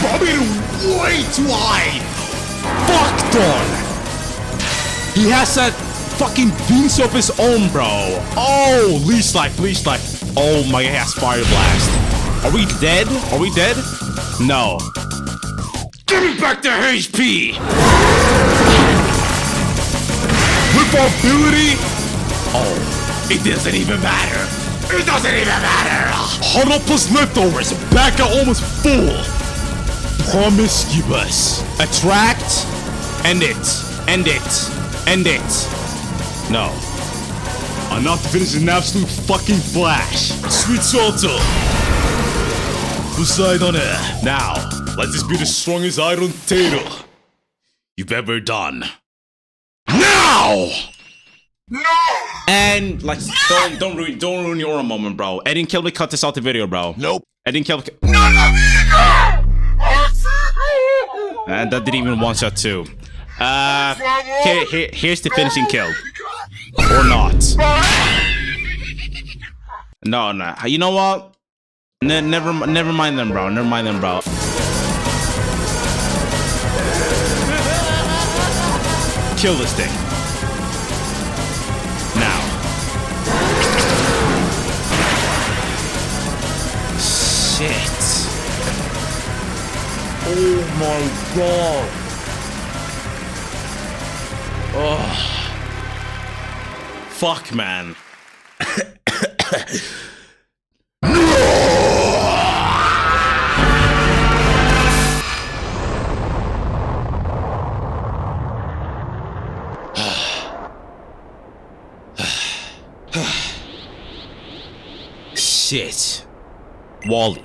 Probably way too high! Fucked on! He has that fucking beans of his own, bro. Oh, Leech Life. Oh my god, he has Fire Blast. Are we dead? Are we dead? No. Give me back the HP! With our ability? Oh, it doesn't even matter. It doesn't even matter. 100 plus leftovers, back at almost full. Promiscuous. Attract. End it. End it. End it. No. I'm not finishing an absolute fucking flash. Sweet Salto. Poseidon. Now, let this be the strongest iron tater you've you've ever done. Now! No! And like, don't ruin your own moment, bro. Eddie and Kelvin cut this out the video, bro. Nope. Eddie and Kelvin. And that didn't even one shot too. Here's the finishing kill. Or not. No. You know what? Never mind them, bro. Never mind them, bro. Kill this thing. Now. Shit. Oh my god. Oh. Fuck, man. Shit. Wally,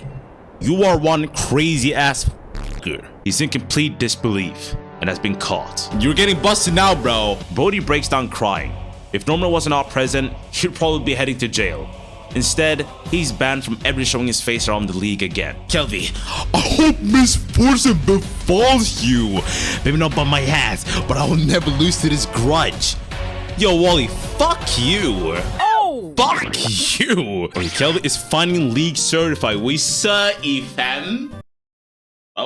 you are one crazy ass f***er. He's in complete disbelief and has been caught. You're getting busted now, bro. Brody breaks down crying. If Norman wasn't out present, he'd probably be heading to jail. Instead, he's banned from ever showing his face around the league again. Kelvy, I hope misfortune befalls you. Maybe not by my hands, but I will never lose to this grudge. Yo, Wally, fuck you. Oh! Fuck you. Okay, Kelvin is finally league certified. We sir, Ethan.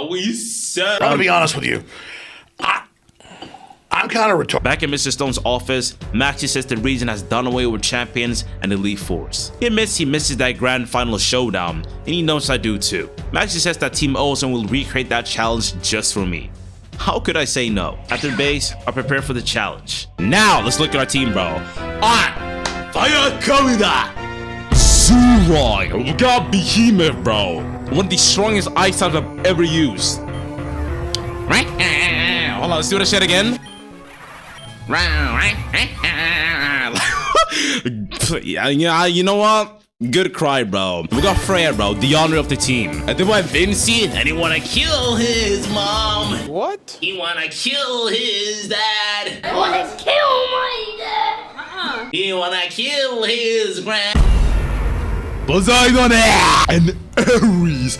We sir. I'm gonna be honest with you. I'm kind of retarded. Back in Mr. Stone's office, Maxie says the region has done away with champions and elite force. He admits he misses that grand final showdown, and he knows I do too. Maxie says that Team Ozone will recreate that challenge just for me. How could I say no? After base, I prepare for the challenge. Now, let's look at our team, bro. Alright, Fire Kamida! Zuroi! We got Behemoth, bro. One of the strongest ice types I've ever used. Hold on, let's do that shit again. Yeah, you know what? Good cry, bro. We got Freya, bro, the honor of the team. And then we have Vinci, and he wanna kill his mom. What? He wanna kill his dad. I wanna kill my dad. He wanna kill his grand. Poseidon and Ares.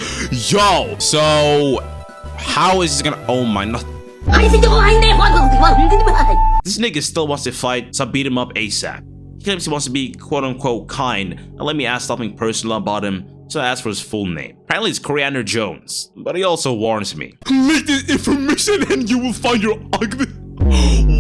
Yo, so how is this gonna? Oh my, not. This nigga still wants to fight, so I beat him up ASAP. He claims he wants to be quote-unquote kind and let me ask something personal about him, so I asked for his full name. Apparently it's Coriander Jones, but he also warns me. Leak this information and you will find your ugly...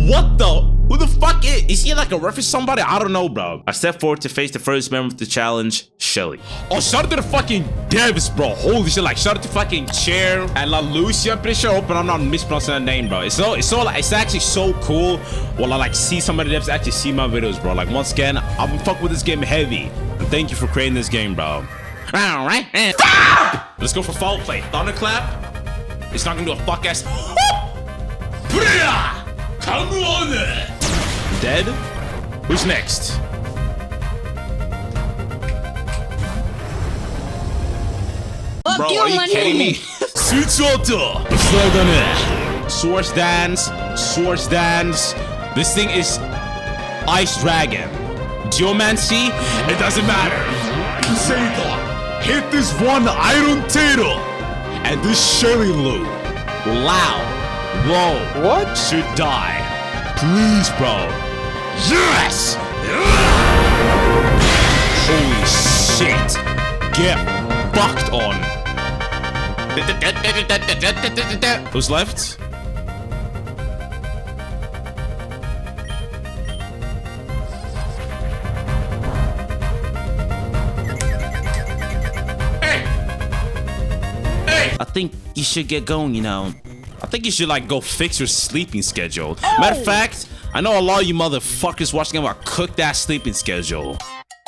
What the? Who the fuck is he like a reference to somebody? I don't know, bro. I step forward to face the first member of the challenge, Shelly. Oh, shout out to the fucking devs, bro. Holy shit, like shout out to fucking Chair and La Lucia. I'm pretty sure, hope I'm not mispronouncing that name, bro. It's actually so cool when I like see some of the devs actually see my videos, bro. Like once again, I've been fucking with this game heavy. And thank you for creating this game, bro. Alright, let's go for foul play. Thunderclap. It's not gonna do a fuck ass. Come on! Dead? Who's next? Bro, are you kidding me? Suitsoto! Source dance. This thing is Ice Dragon. Geomancy? It doesn't matter. Poseidon, hit this one Iron Turtle. And this Shelly Loop. Loud. Whoa. What? Should die. Please, bro. Yes! Holy shit. Get fucked on. Who's left? Hey! I think you should get going, you know. I think you should like go fix your sleeping schedule. Matter of fact, I know a lot of you motherfuckers watching about cooked ass sleeping schedule.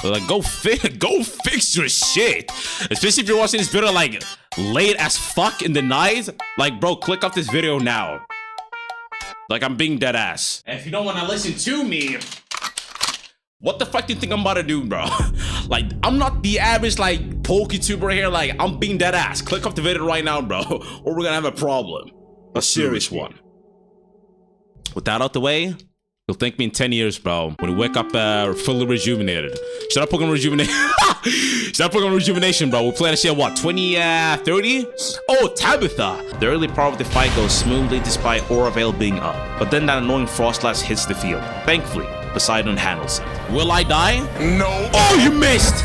Like go fix your shit. Especially if you're watching this video like late as fuck in the night. Like bro, click off this video now. Like I'm being dead ass. And if you don't want to listen to me, what the fuck do you think I'm about to do, bro? Like I'm not the average like PokeTuber here. Like I'm being dead ass. Click off the video right now, bro, or we're gonna have a problem. A serious one. With that out the way, you'll thank me in 10 years, bro. When you wake up fully rejuvenated. Shout out Pokemon Rejuvenation. Shout out Pokemon Rejuvenation, bro. We're playing this shit, what, 30? Oh, Tabitha. The early part of the fight goes smoothly despite Aura Veil being up. But then that annoying Frostlass hits the field. Thankfully, Poseidon handles it. Will I die? No. Oh, you missed!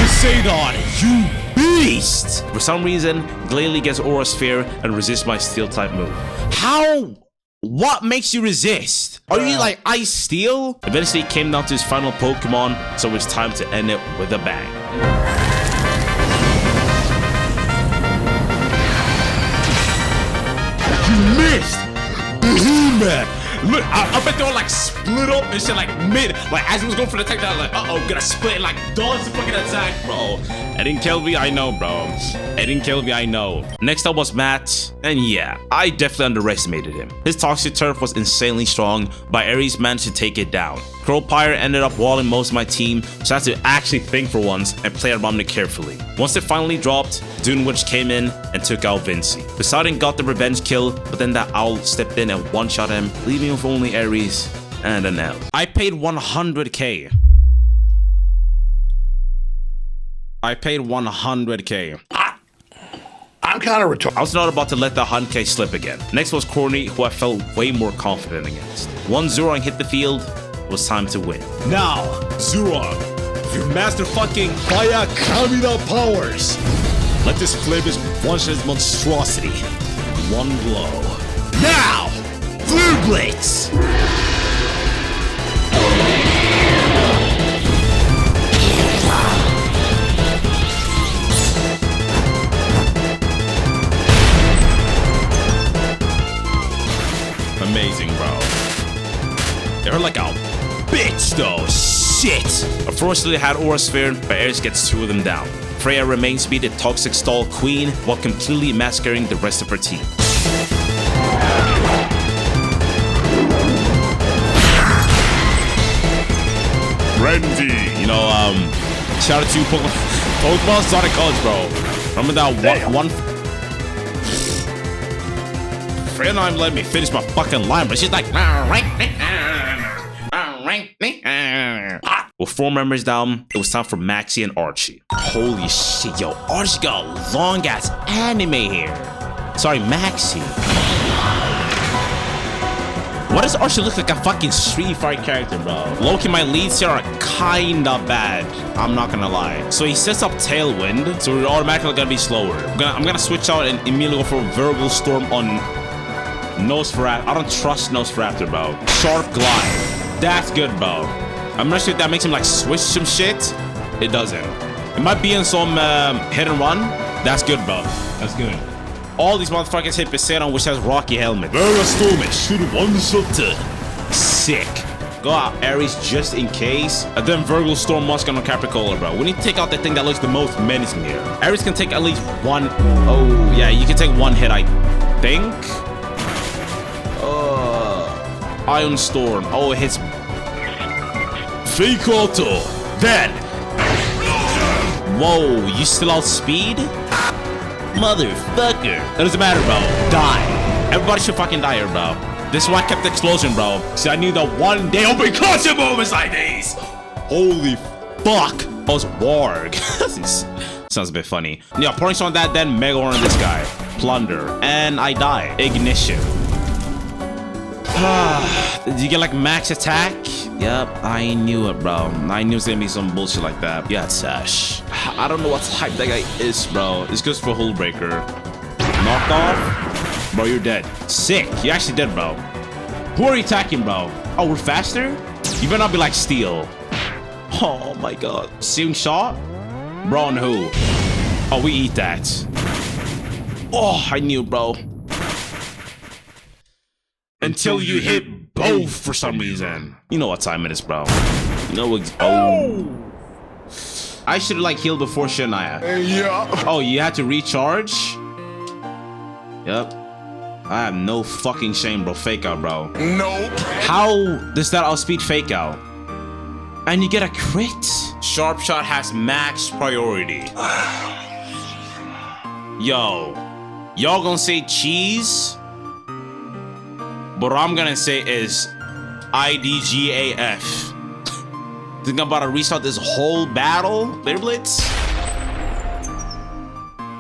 Poseidon, you beast! For some reason, Glalie gets Aura Sphere and resists my Steel-type move. How? What makes you resist? Are you like Ice Steel? Eventually, it came down to his final Pokemon, so it's time to end it with a bang. You missed! Behemoth! Look, I bet they were like split up and shit like mid. Like as he was going for the attack, I was like, uh-oh, gonna split and like dodge the fucking attack, bro. Edding Kelvy, I know, bro. Edding Kelvy, I know. Next up was Matt, and yeah, I definitely underestimated him. His Toxic Turf was insanely strong, but Ares managed to take it down. Crowpire ended up walling most of my team, so I had to actually think for once and play around it carefully. Once it finally dropped, Dunewitch came in and took out Vinci. Poseidon got the revenge kill, but then that owl stepped in and one-shot him, leaving him with only Ares and an L. I paid 100k. I paid 100k. I'm kind of retarded. I was not about to let the 100k slip again. Next was Corny, who I felt way more confident against. Once Zurong hit the field, it was time to win. Now, Zurong, you master fucking fire Kamina powers. Let this flavors launch his monstrosity. One blow. Now, Blue Blitz! Amazing, bro. They're like a bitch, though. Shit. Unfortunately, I had Aura Sphere, but Ares gets 2 of them down. Freya remains to be the Toxic Stall Queen while completely massacring the rest of her team. Randy, you know, shout out to Pokemon Sonic College, bro. Remember that one Freya and I'm letting me finish my fucking line, but she's like, with 4 members down, it was time for Maxie and Archie. Holy shit, yo, Archie got a long ass anime hair. Sorry, Maxie. Why does Archie look like a fucking Street Fighter character, bro? Loki, my leads here are kinda bad. I'm not gonna lie. So he sets up Tailwind, so we're automatically gonna be slower. I'm gonna switch out and immediately go for Verbal Storm on Nosferatu. I don't trust Nosferatu, bro. Sharp Glide. That's good, bro. I'm not sure if that makes him like switch some shit. It doesn't. It might be in some hit and run. That's good, bro. That's good. All these motherfuckers hit Poseidon, which has Rocky Helmet. Vera Storm it. Shoot one shot. Sick. Go out Ares just in case. And then Virgo Storm Musk on Capricola, bro. We need to take out the thing that looks the most menacing here. Ares can take at least 1. Oh, yeah, you can take 1 hit, I think. Iron Storm. Oh, it hits. Fake Auto. Then. Whoa, you still outspeed? Motherfucker. That doesn't matter, bro. Die. Everybody should fucking die here, bro. This is why I kept the explosion, bro. See, I knew that one day I'll be clutching moments like these. Holy fuck. That was Warg. Sounds a bit funny. Yeah, points on that, then Mega Horn on this guy. Plunder. And I die. Ignition. Did you get like max attack? Yep, I knew it, bro. I knew it was gonna be some bullshit like that. Yeah, Sash. I don't know what type that guy is, bro. It's just for Hullbreaker. Knocked off? Bro, you're dead. Sick. You're actually dead, bro. Who are you attacking, bro? Oh, we're faster? You better not be like Steel. Oh my god. Soon shot? Bro, on who? Oh, we eat that. Oh, I knew, bro. Until you hit both for some reason. You know what time it is, bro. You know what? Oh. I should have like healed before, shouldn't I? Yeah. Oh, you had to recharge? Yep. I have no fucking shame, bro. Fake out, bro. Nope. How does that outspeed fake out? And you get a crit? Sharp Shot has max priority. Yo. Y'all gonna say cheese? But what I'm gonna say is IDGAF. Think I'm about to restart this whole battle, Clear Blitz?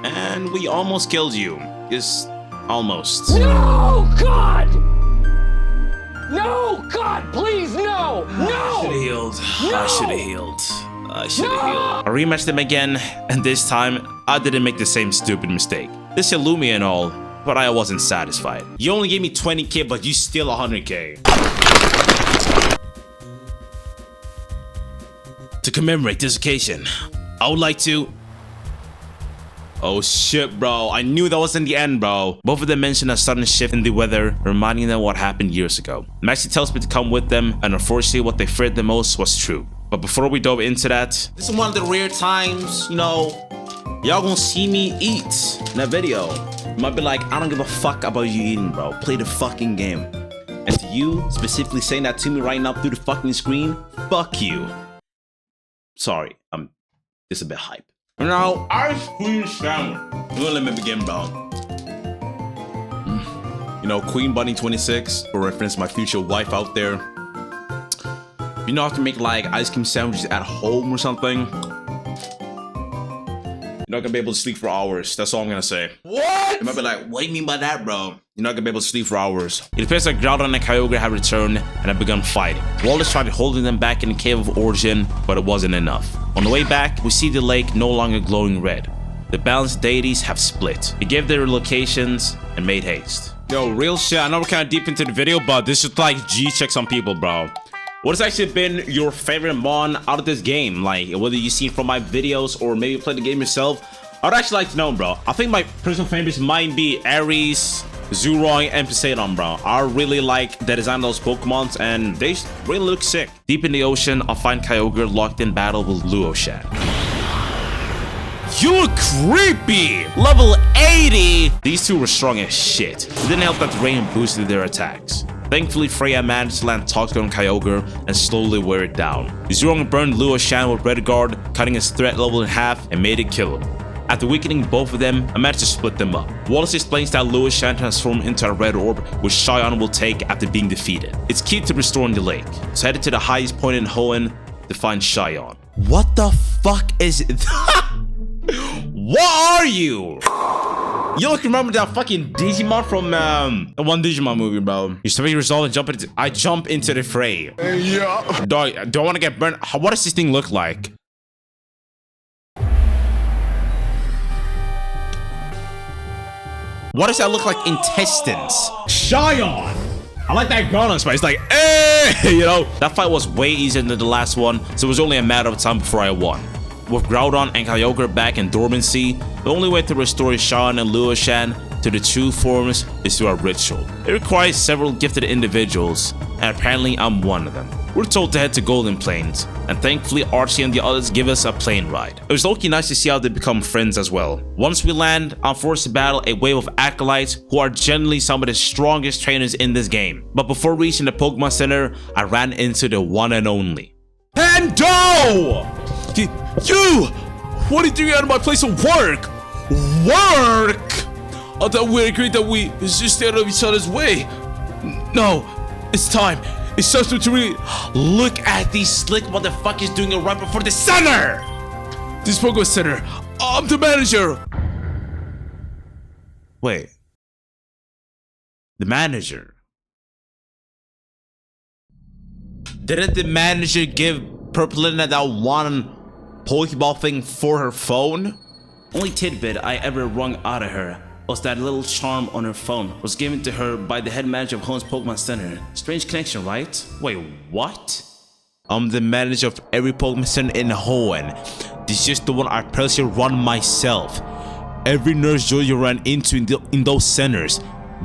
And we almost killed you. Just almost. No, God! No, God, please, no! No! Should have healed. No! I should have healed. I should have healed. I rematched them again, and this time, I didn't make the same stupid mistake. This is Illumia and all, but I wasn't satisfied. You only gave me 20k, but you steal 100k. To commemorate this occasion, I would like to... Oh shit, bro. I knew that wasn't the end, bro. Both of them mentioned a sudden shift in the weather, reminding them what happened years ago. Maxie tells me to come with them, and unfortunately what they feared the most was true. But before we dove into that, this is one of the rare times, you know, y'all gonna see me eat in a video. You might be like, I don't give a fuck about you eating, bro. Play the fucking game. And to you, specifically saying that to me right now through the fucking screen, fuck you. Sorry, I'm just a bit hype. Now, Ice Queen Sandwich. Let me begin, bro. You know, Queen Bunny 26, for reference, my future wife out there. You know how to make like ice cream sandwiches at home or something? You're not gonna be able to sleep for hours. That's all I'm gonna say. What? You might be like, what do you mean by that, bro? You're not gonna be able to sleep for hours. It appears that Groudon and Kyogre have returned and have begun fighting. Wallace tried holding them back in the Cave of Origin, but it wasn't enough. On the way back, we see the lake no longer glowing red. The balanced deities have split. They gave their locations and made haste. Yo, real shit, I know we're kind of deep into the video, but this is like G-check some people, bro. What has actually been your favorite mon out of this game? Like, whether you see it from my videos or maybe play the game yourself, I'd actually like to know, bro. I think my personal favorites might be Aries, Zurong, and Poseidon, bro. I really like the design of those Pokemons, and they really look sick. Deep in the ocean, I'll find Kyogre locked in battle with Luoshan. You look creepy! Level 80! These two were strong as shit. It didn't help that the rain boosted their attacks. Thankfully, Freya managed to land Toxic on Kyogre and slowly wear it down. Zurong burned Luoshan with Red Guard, cutting his threat level in half and made it killable. After weakening both of them, I managed to split them up. Wallace explains that Luoshan transformed into a red orb, which Xion will take after being defeated. It's key to restoring the lake, so headed to the highest point in Hoenn to find Xion. What the fuck is that? What are you? You look, remember that fucking Digimon from the one Digimon movie, bro? You start resolve and jump into. I jump into the fray. Yeah. Dog, do I want to get burned? What does this thing look like? What does that look like? Intestines. Xion. I like that Groudon spice. It's like, hey, you know. That fight was way easier than the last one, so it was only a matter of time before I won. With Groudon and Kyogre back in dormancy, the only way to restore Xion and Luoshan to the true forms is through a ritual. It requires several gifted individuals, and apparently I'm one of them. We're told to head to Golden Plains, and thankfully Archie and the others give us a plane ride. It was low-key nice to see how they become friends as well. Once we land, I'm forced to battle a wave of acolytes who are generally some of the strongest trainers in this game. But before reaching the Pokemon Center, I ran into the one and only Pando! You! What are you doing out of my place of work? Work? I thought we agreed that we just stay out of each other's way. No, it's time. It's time to really look at these slick motherfuckers doing a run before the center. This Pokemon Center. I'm the manager. Wait. The manager? Didn't the manager give Purplina that one Pokeball thing for her phone? Only tidbit I ever wrung out of her was that little charm on her phone was given to her by the head manager of Hoenn's Pokemon Center. Strange connection, right? Wait, what? I'm the manager of every Pokemon Center in Hoenn. This is just the one I personally run myself. Every nurse Joy you run into in those centers,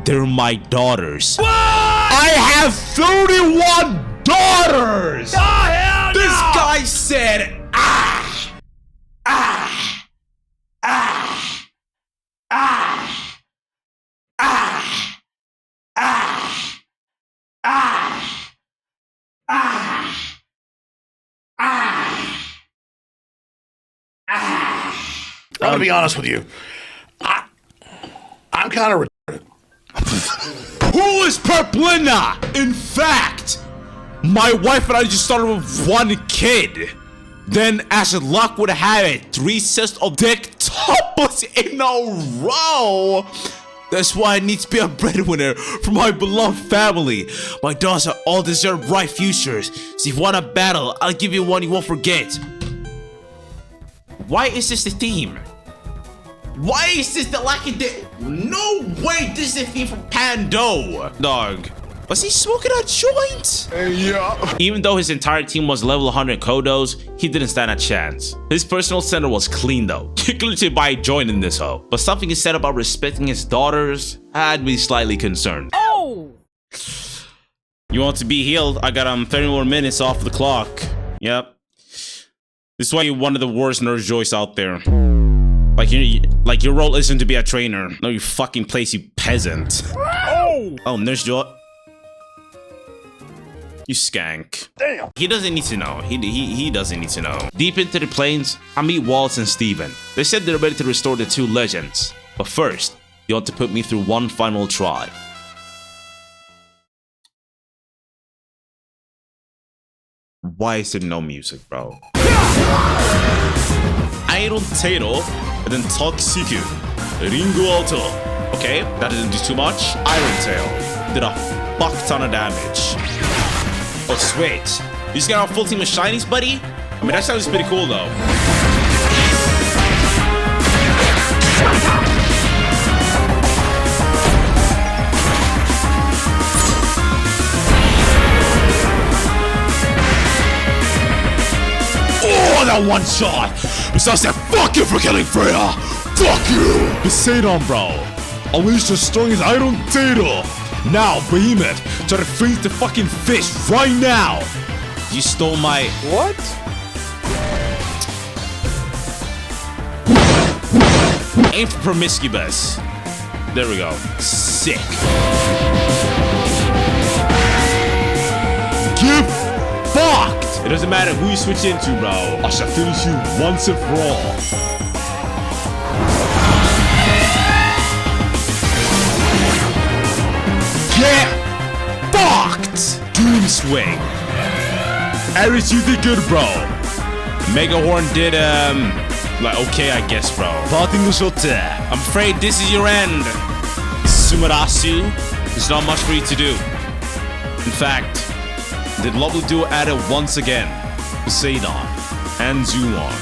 they're my daughters. What? I have 31 daughters! Oh, hell no! This guy said, I'm gonna be honest with you. I'm kind of retarded. Who is Purplina? In fact, my wife and I just started with one kid. Then, as luck would have it, 3 sets of dectuples in a row. That's why I need to be a breadwinner for my beloved family. My daughters all deserve bright futures. So if you want a battle, I'll give you one you won't forget. Why is this the theme? Why is this the lucky day? No way, this is the theme from Pando. Dog, was he smoking a joint? Yeah. Even though his entire team was level 100 Kodos, he didn't stand a chance. His personal center was clean though. You could literally buy a joint in this hoe. But something he said about respecting his daughters had me slightly concerned. Oh! You want to be healed? I got 30 more minutes off the clock. Yep. This is why you're one of the worst Nurse Joys out there. Like your role isn't to be a trainer. No, you fucking place, you peasant. Oh, Nurse Joy. You skank. Damn. He doesn't need to know. He doesn't need to know. Deep into the plains, I meet Wallace and Steven. They said they're ready to restore the 2 legends. But first, they want to put me through one final try. Why is there no music, bro? Iron Tato, and then Toxiku. Ringo Alto. Okay, that didn't do too much. Iron Tail did a fuck ton of damage. Oh, sweet. You just got a full team of shinies, buddy? I mean, that sounds pretty cool, though. Oh, that one shot! Besides that, fuck you for killing Freya! Fuck you! Poseidon, bro. Unleash your strongest Iron Tato. Now, Behemoth, try to freeze the fucking fish right now! You stole my... What? Aim for Promiscuous. There we go. Sick. Get fucked! It doesn't matter who you switch into, bro. I shall finish you once and for all. Get fucked! Doom Swing. Ares, you did good, bro. Mega Horn did, like, okay, I guess, bro. I'm afraid this is your end. Sumarasu, there's not much for you to do. In fact, the lovely duo at it once again. Poseidon and Zuon.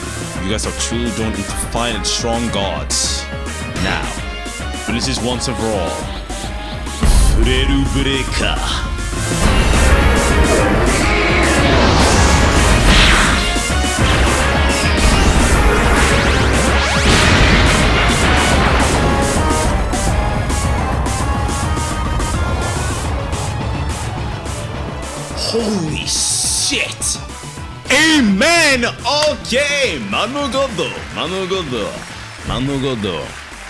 You guys are truly joined into fine and strong gods. Now, finish this once and for all. Fureru Breaker. Holy shit! Amen! Okay! Manugodo!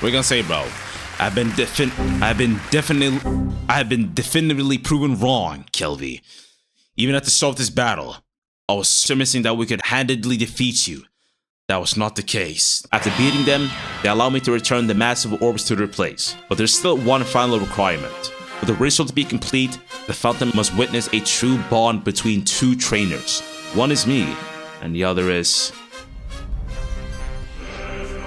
We're gonna say, bro, I've been definitively proven wrong, Kelvy. Even at the start of this battle, I was suggesting that we could handedly defeat you. That was not the case. After beating them, they allowed me to return the massive orbs to their place. But there's still one final requirement. For the ritual to be complete, the fountain must witness a true bond between 2 trainers. One is me, and the other is...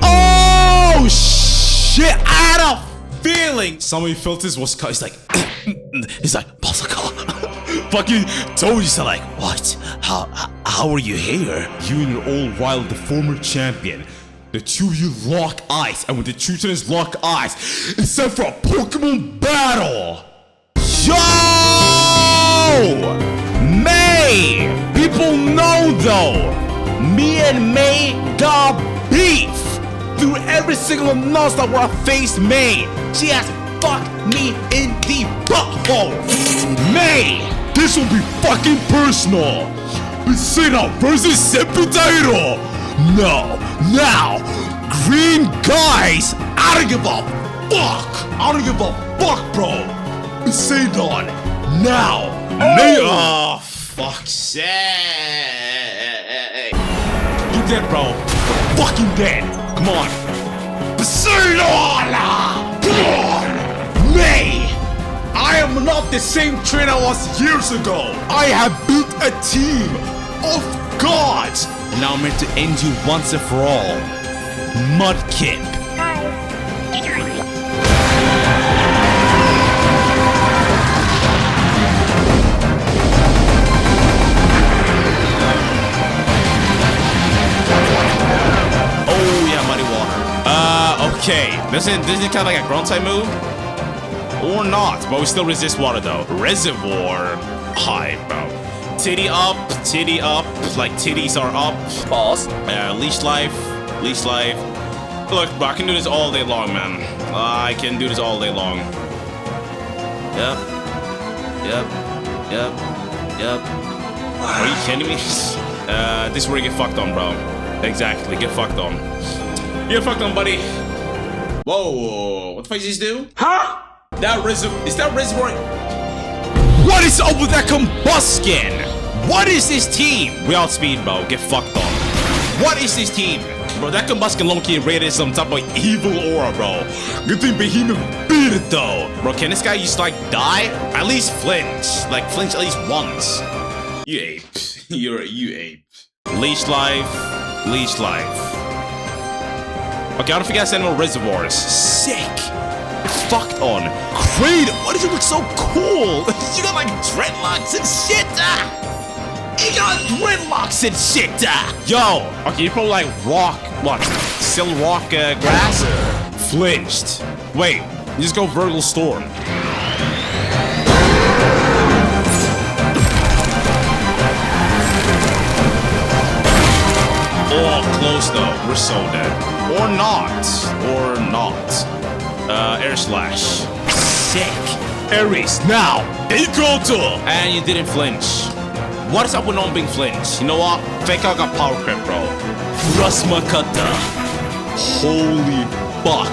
Oh shit! I had a feeling! Somebody felt this was cut. It's like... It's like... Fucking told you so, like, what? How are you here? You and your old rival, the former champion. The 2 of you lock eyes, and when the 2 trainers lock eyes, it's time for a Pokemon battle! Yo! May! People know though! Me and May got beef! Through every single nonstop where I faced May, she has fucked me in the butthole! May! This will be fucking personal! Poseidon versus Sepitairo! No! Now! Green guys! I don't give a fuck! I don't give a fuck, bro! Poseidon! Now! Oh, fuck's sake! You're dead, bro! You're fucking dead! Come on! Poseidon! Come on! May! I I am not the same trainer I was years ago. I have built a team of gods. Now I'm here to end you once and for all. Mudkip. Oh yeah, muddy water. Okay. This is kind of like a ground type move. Or not, but we still resist water though. Reservoir. Hi, bro. Titty up, like titties are up. Pause. Leash life. Look, bro, I can do this all day long, man. I can do this all day long. Yep. Are you kidding me? This is where you get fucked on, bro. Exactly, get fucked on. Get fucked on, buddy. Whoa, what the fuck did you just do? Huh? Is that reservoir? What is up with that combustion? What is this team? We outspeed, bro. Get fucked on. What is this team? Bro, that combustion low-key rated some type of evil aura, bro. Good thing Behemoth beat it, though. Bro, can this guy just, like, die? At least flinch. Like, flinch at least once. You ape. You ape. Leash life. Okay, I don't think I send more reservoirs. Sick. Fucked on. Great. Why does it look so cool? You got like dreadlocks and shit. You got dreadlocks and shit. Yo. Okay, you probably like rock. What? Still rock grass? Flinched. Wait. You just go vertical storm. Oh, close though. We're so dead. Or not. Air slash. Sick. Aries, now. Ikoto. And you didn't flinch. What is up with not being flinch? You know what? Fake out got power creep, bro. Rasmakata. Holy fuck.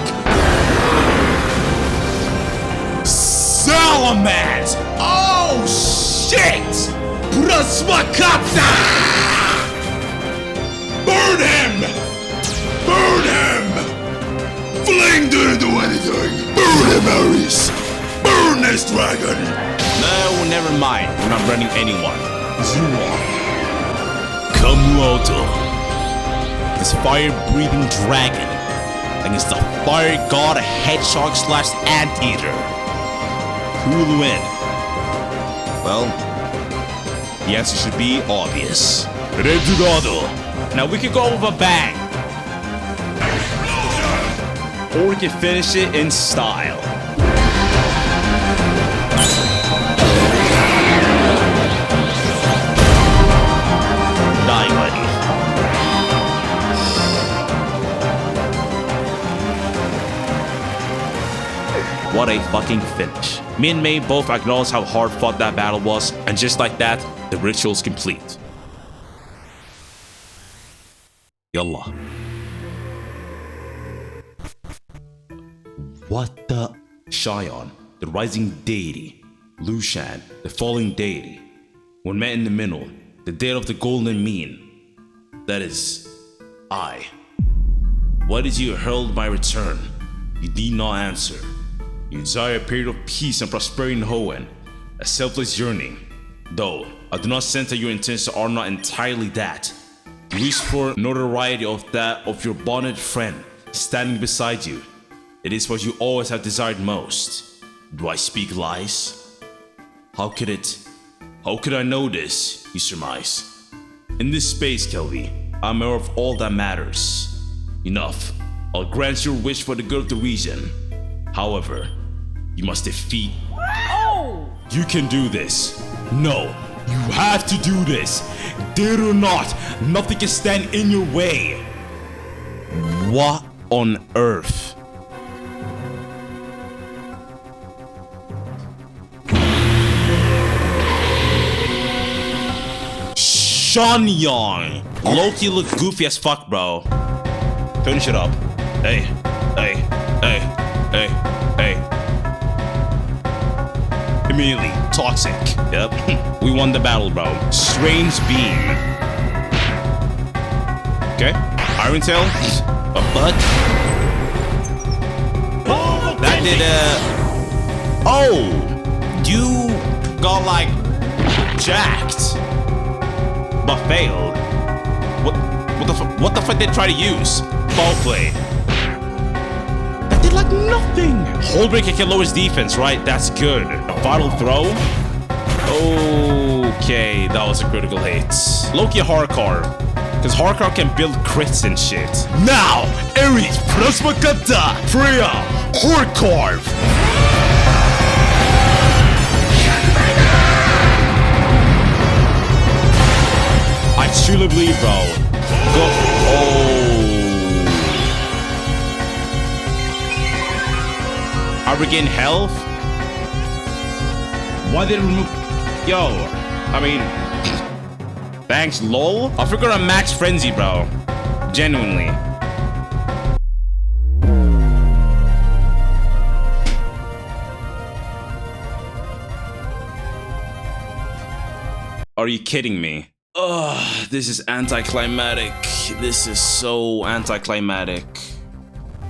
Salamence. Oh, shit. Rasmakata. Burn him. Fling didn't do anything! Burn him, Ares! Burn this dragon! No, never mind. We're not burning anyone. Zero. Kamuoto. This fire-breathing dragon against the fire god hedgehog slash anteater. Who will win? Well, the answer should be obvious. Redurado. Now we could go with a bang. Or we can finish it in style. Die, buddy. What a fucking finish. Me and May both acknowledge how hard fought that battle was, and just like that, the ritual's complete. Yallah. What the? Shion, the rising deity. Lushan, the falling deity. When met in the middle, the dead of the golden mean. That is, I. Why did you herald my return? You did not answer. You desire a period of peace and prosperity in Hoenn, a selfless yearning. Though, I do not sense that your intentions are not entirely that. You wish for notoriety of that of your bonded friend, standing beside you. It is what you always have desired most. Do I speak lies? How could I know this, you surmise? In this space, Kelvy, I'm aware of all that matters. Enough. I'll grant your wish for the good of the region. However, you must defeat. Oh! You can do this. No, you have to do this. Dare or not, nothing can stand in your way. What on earth? Shanyang! Loki look goofy as fuck, bro. Finish it up. Hey. Immediately, toxic. Yep. We won the battle, bro. Strange beam. Okay. Iron Tail. A butt. That did, oh! You got like jacked, but failed. What the fuck did they try to use? Ball play. That did like nothing. Hold break can lower his defense, right? That's good. A vital throw. Okay, that was a critical hit. Loki Harkar, because Harkar can build crits and shit. Now, Ares Plasma Kata Freya Harkar. I truly believe, bro. Go. Oh. I regain health. Why did it remove? Yo, I mean, thanks, lol. I forgot a max frenzy, bro. Genuinely. Are you kidding me? Oh, this is anticlimactic. This is so anticlimactic.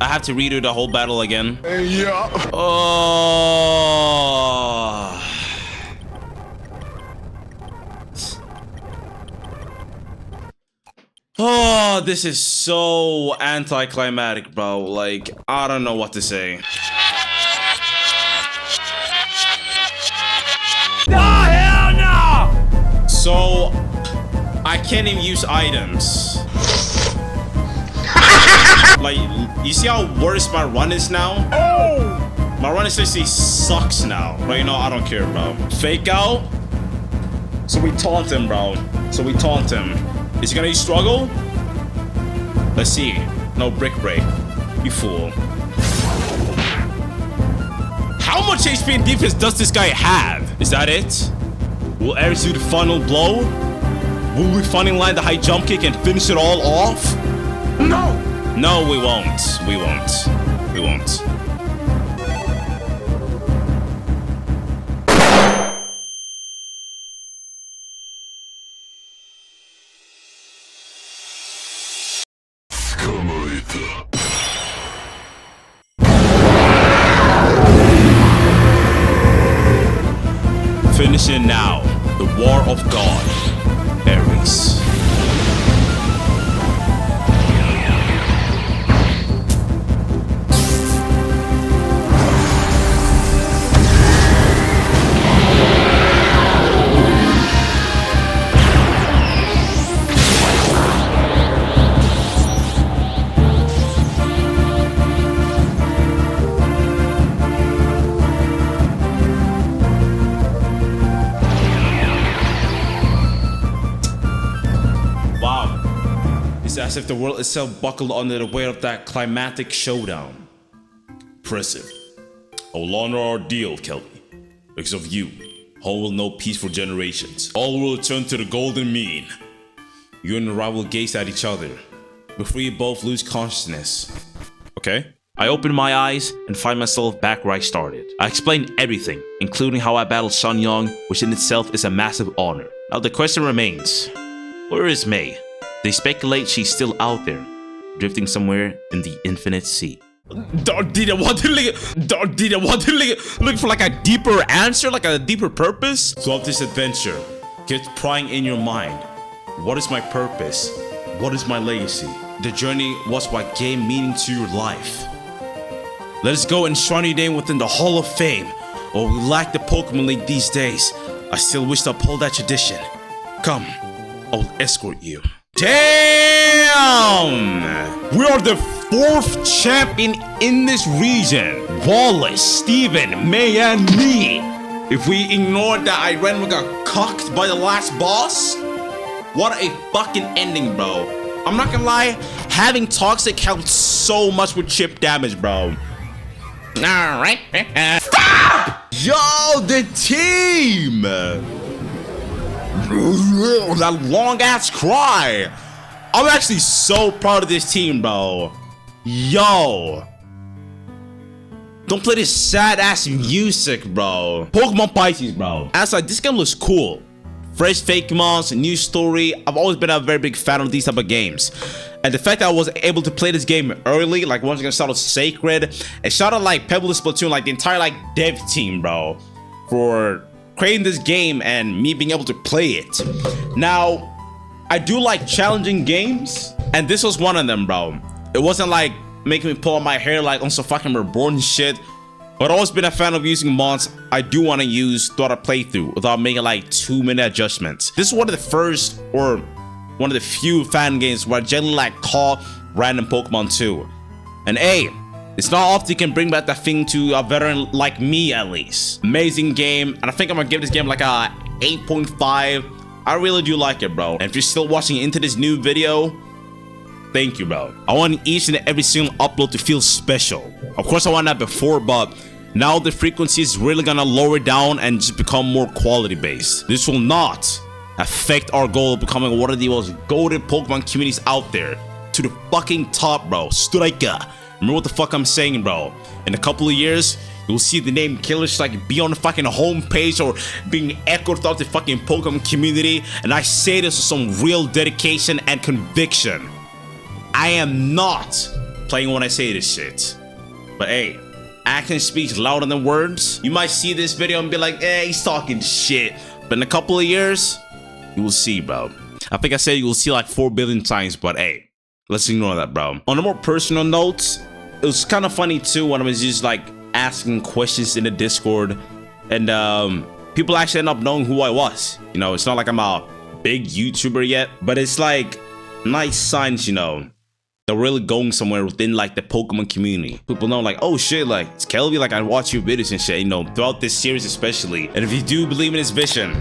I have to redo the whole battle again. Yeah. Oh. Oh, this is so anticlimactic, bro. Like, I don't know what to say. Oh, hell no! So, I can't even use items. Like, you see how worse my run is now? Oh! My run essentially sucks now. But you know, I don't care, bro. Fake out. So we taunt him, bro. So we taunt him. Is he gonna use struggle? Let's see. No brick break. You fool. How much HP and defense does this guy have? Is that it? Will Ares do the final blow? Will we finally land the high jump kick and finish it all off? No! No, we won't. We won't. We won't. Finish it now. The War of God. Ares. As if the world itself buckled under the weight of that climactic showdown. Impressive. I will honor our deal, Kelvin. Because of you, Hoenn will know peace for generations. All will return to the golden mean. You and the rival gaze at each other before you both lose consciousness. Okay? I open my eyes and find myself back where I started. I explained everything, including how I battled Sun Young, which in itself is a massive honor. Now the question remains, where is Mei? They speculate she's still out there, drifting somewhere in the infinite sea. Did I want to look for like a deeper answer, like a deeper purpose? Throughout this adventure, keep prying in your mind. What is my purpose? What is my legacy? The journey was what gave meaning to your life. Let us go and shrine your name within the Hall of Fame. While we lack the Pokemon League these days, I still wish to uphold that tradition. Come, I will escort you. Damn! We are the 4th champion in this region. Wallace, Steven, Mei, and me. If we ignored that I randomly got cucked by the last boss, what a fucking ending, bro. I'm not gonna lie, having Toxic helped so much with chip damage, bro. Alright. Stop! Yo, the team! That long ass cry. I'm actually so proud of this team, bro. Yo, don't play this sad ass music, bro. Pokemon Pisces, bro. As like, this game looks cool. Fresh fake mons, new story. I've always been a very big fan of these type of games. And the fact that I was able to play this game early, like once again, shout out Sacred, and shout out like Pebble Splatoon, like the entire like dev team, bro. for creating this game and me being able to play it. Now, I do like challenging games, and this was one of them, bro. It wasn't like making me pull out my hair like on some fucking reborn shit, but I've always been a fan of using mods I do want to use throughout a playthrough without making like 2-minute adjustments. This is one of the first or one of the few fan games where I generally like call random Pokemon too. And hey, it's not often you can bring back that thing to a veteran like me, at least. Amazing game, and I think I'm gonna give this game like a 8.5. I really do like it, bro. And if you're still watching into this new video, thank you, bro. I want each and every single upload to feel special. Of course, I want that before, but now the frequency is really gonna lower down and just become more quality based. This will not affect our goal of becoming one of the most goated Pokemon communities out there. To the fucking top, bro. Striker. Remember what the fuck I'm saying, bro. In a couple of years, you'll see the name Kelvistrike be on the fucking homepage or being echoed throughout the fucking Pokemon community. And I say this with some real dedication and conviction. I am not playing when I say this shit. But hey, action speaks louder than words. You might see this video and be like, eh, he's talking shit. But in a couple of years, you will see, bro. I think I said you will see like 4 billion times, but hey, let's ignore that, bro. On a more personal note, it was kind of funny too when I was just like asking questions in the Discord, and people actually end up knowing who I was. You know, it's not like I'm a big YouTuber yet, but it's like nice signs, you know, they're really going somewhere within like the Pokemon community. People know like, oh shit, like it's Kelvy, like I watch your videos and shit, you know, throughout this series especially. And if you do believe in this vision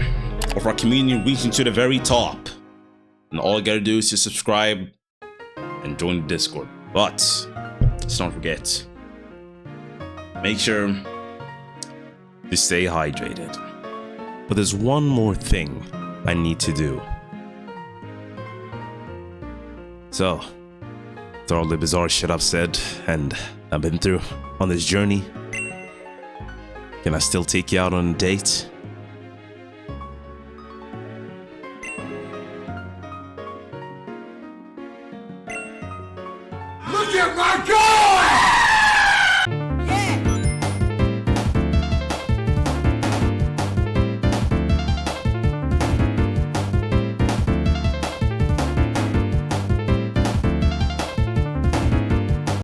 of our community reaching to the very top, and all you gotta do is just subscribe and join the Discord. But let's not forget, make sure to stay hydrated. But there's one more thing I need to do. So, after all the bizarre shit I've said and I've been through on this journey, can I still take you out on a date? Look at my gun!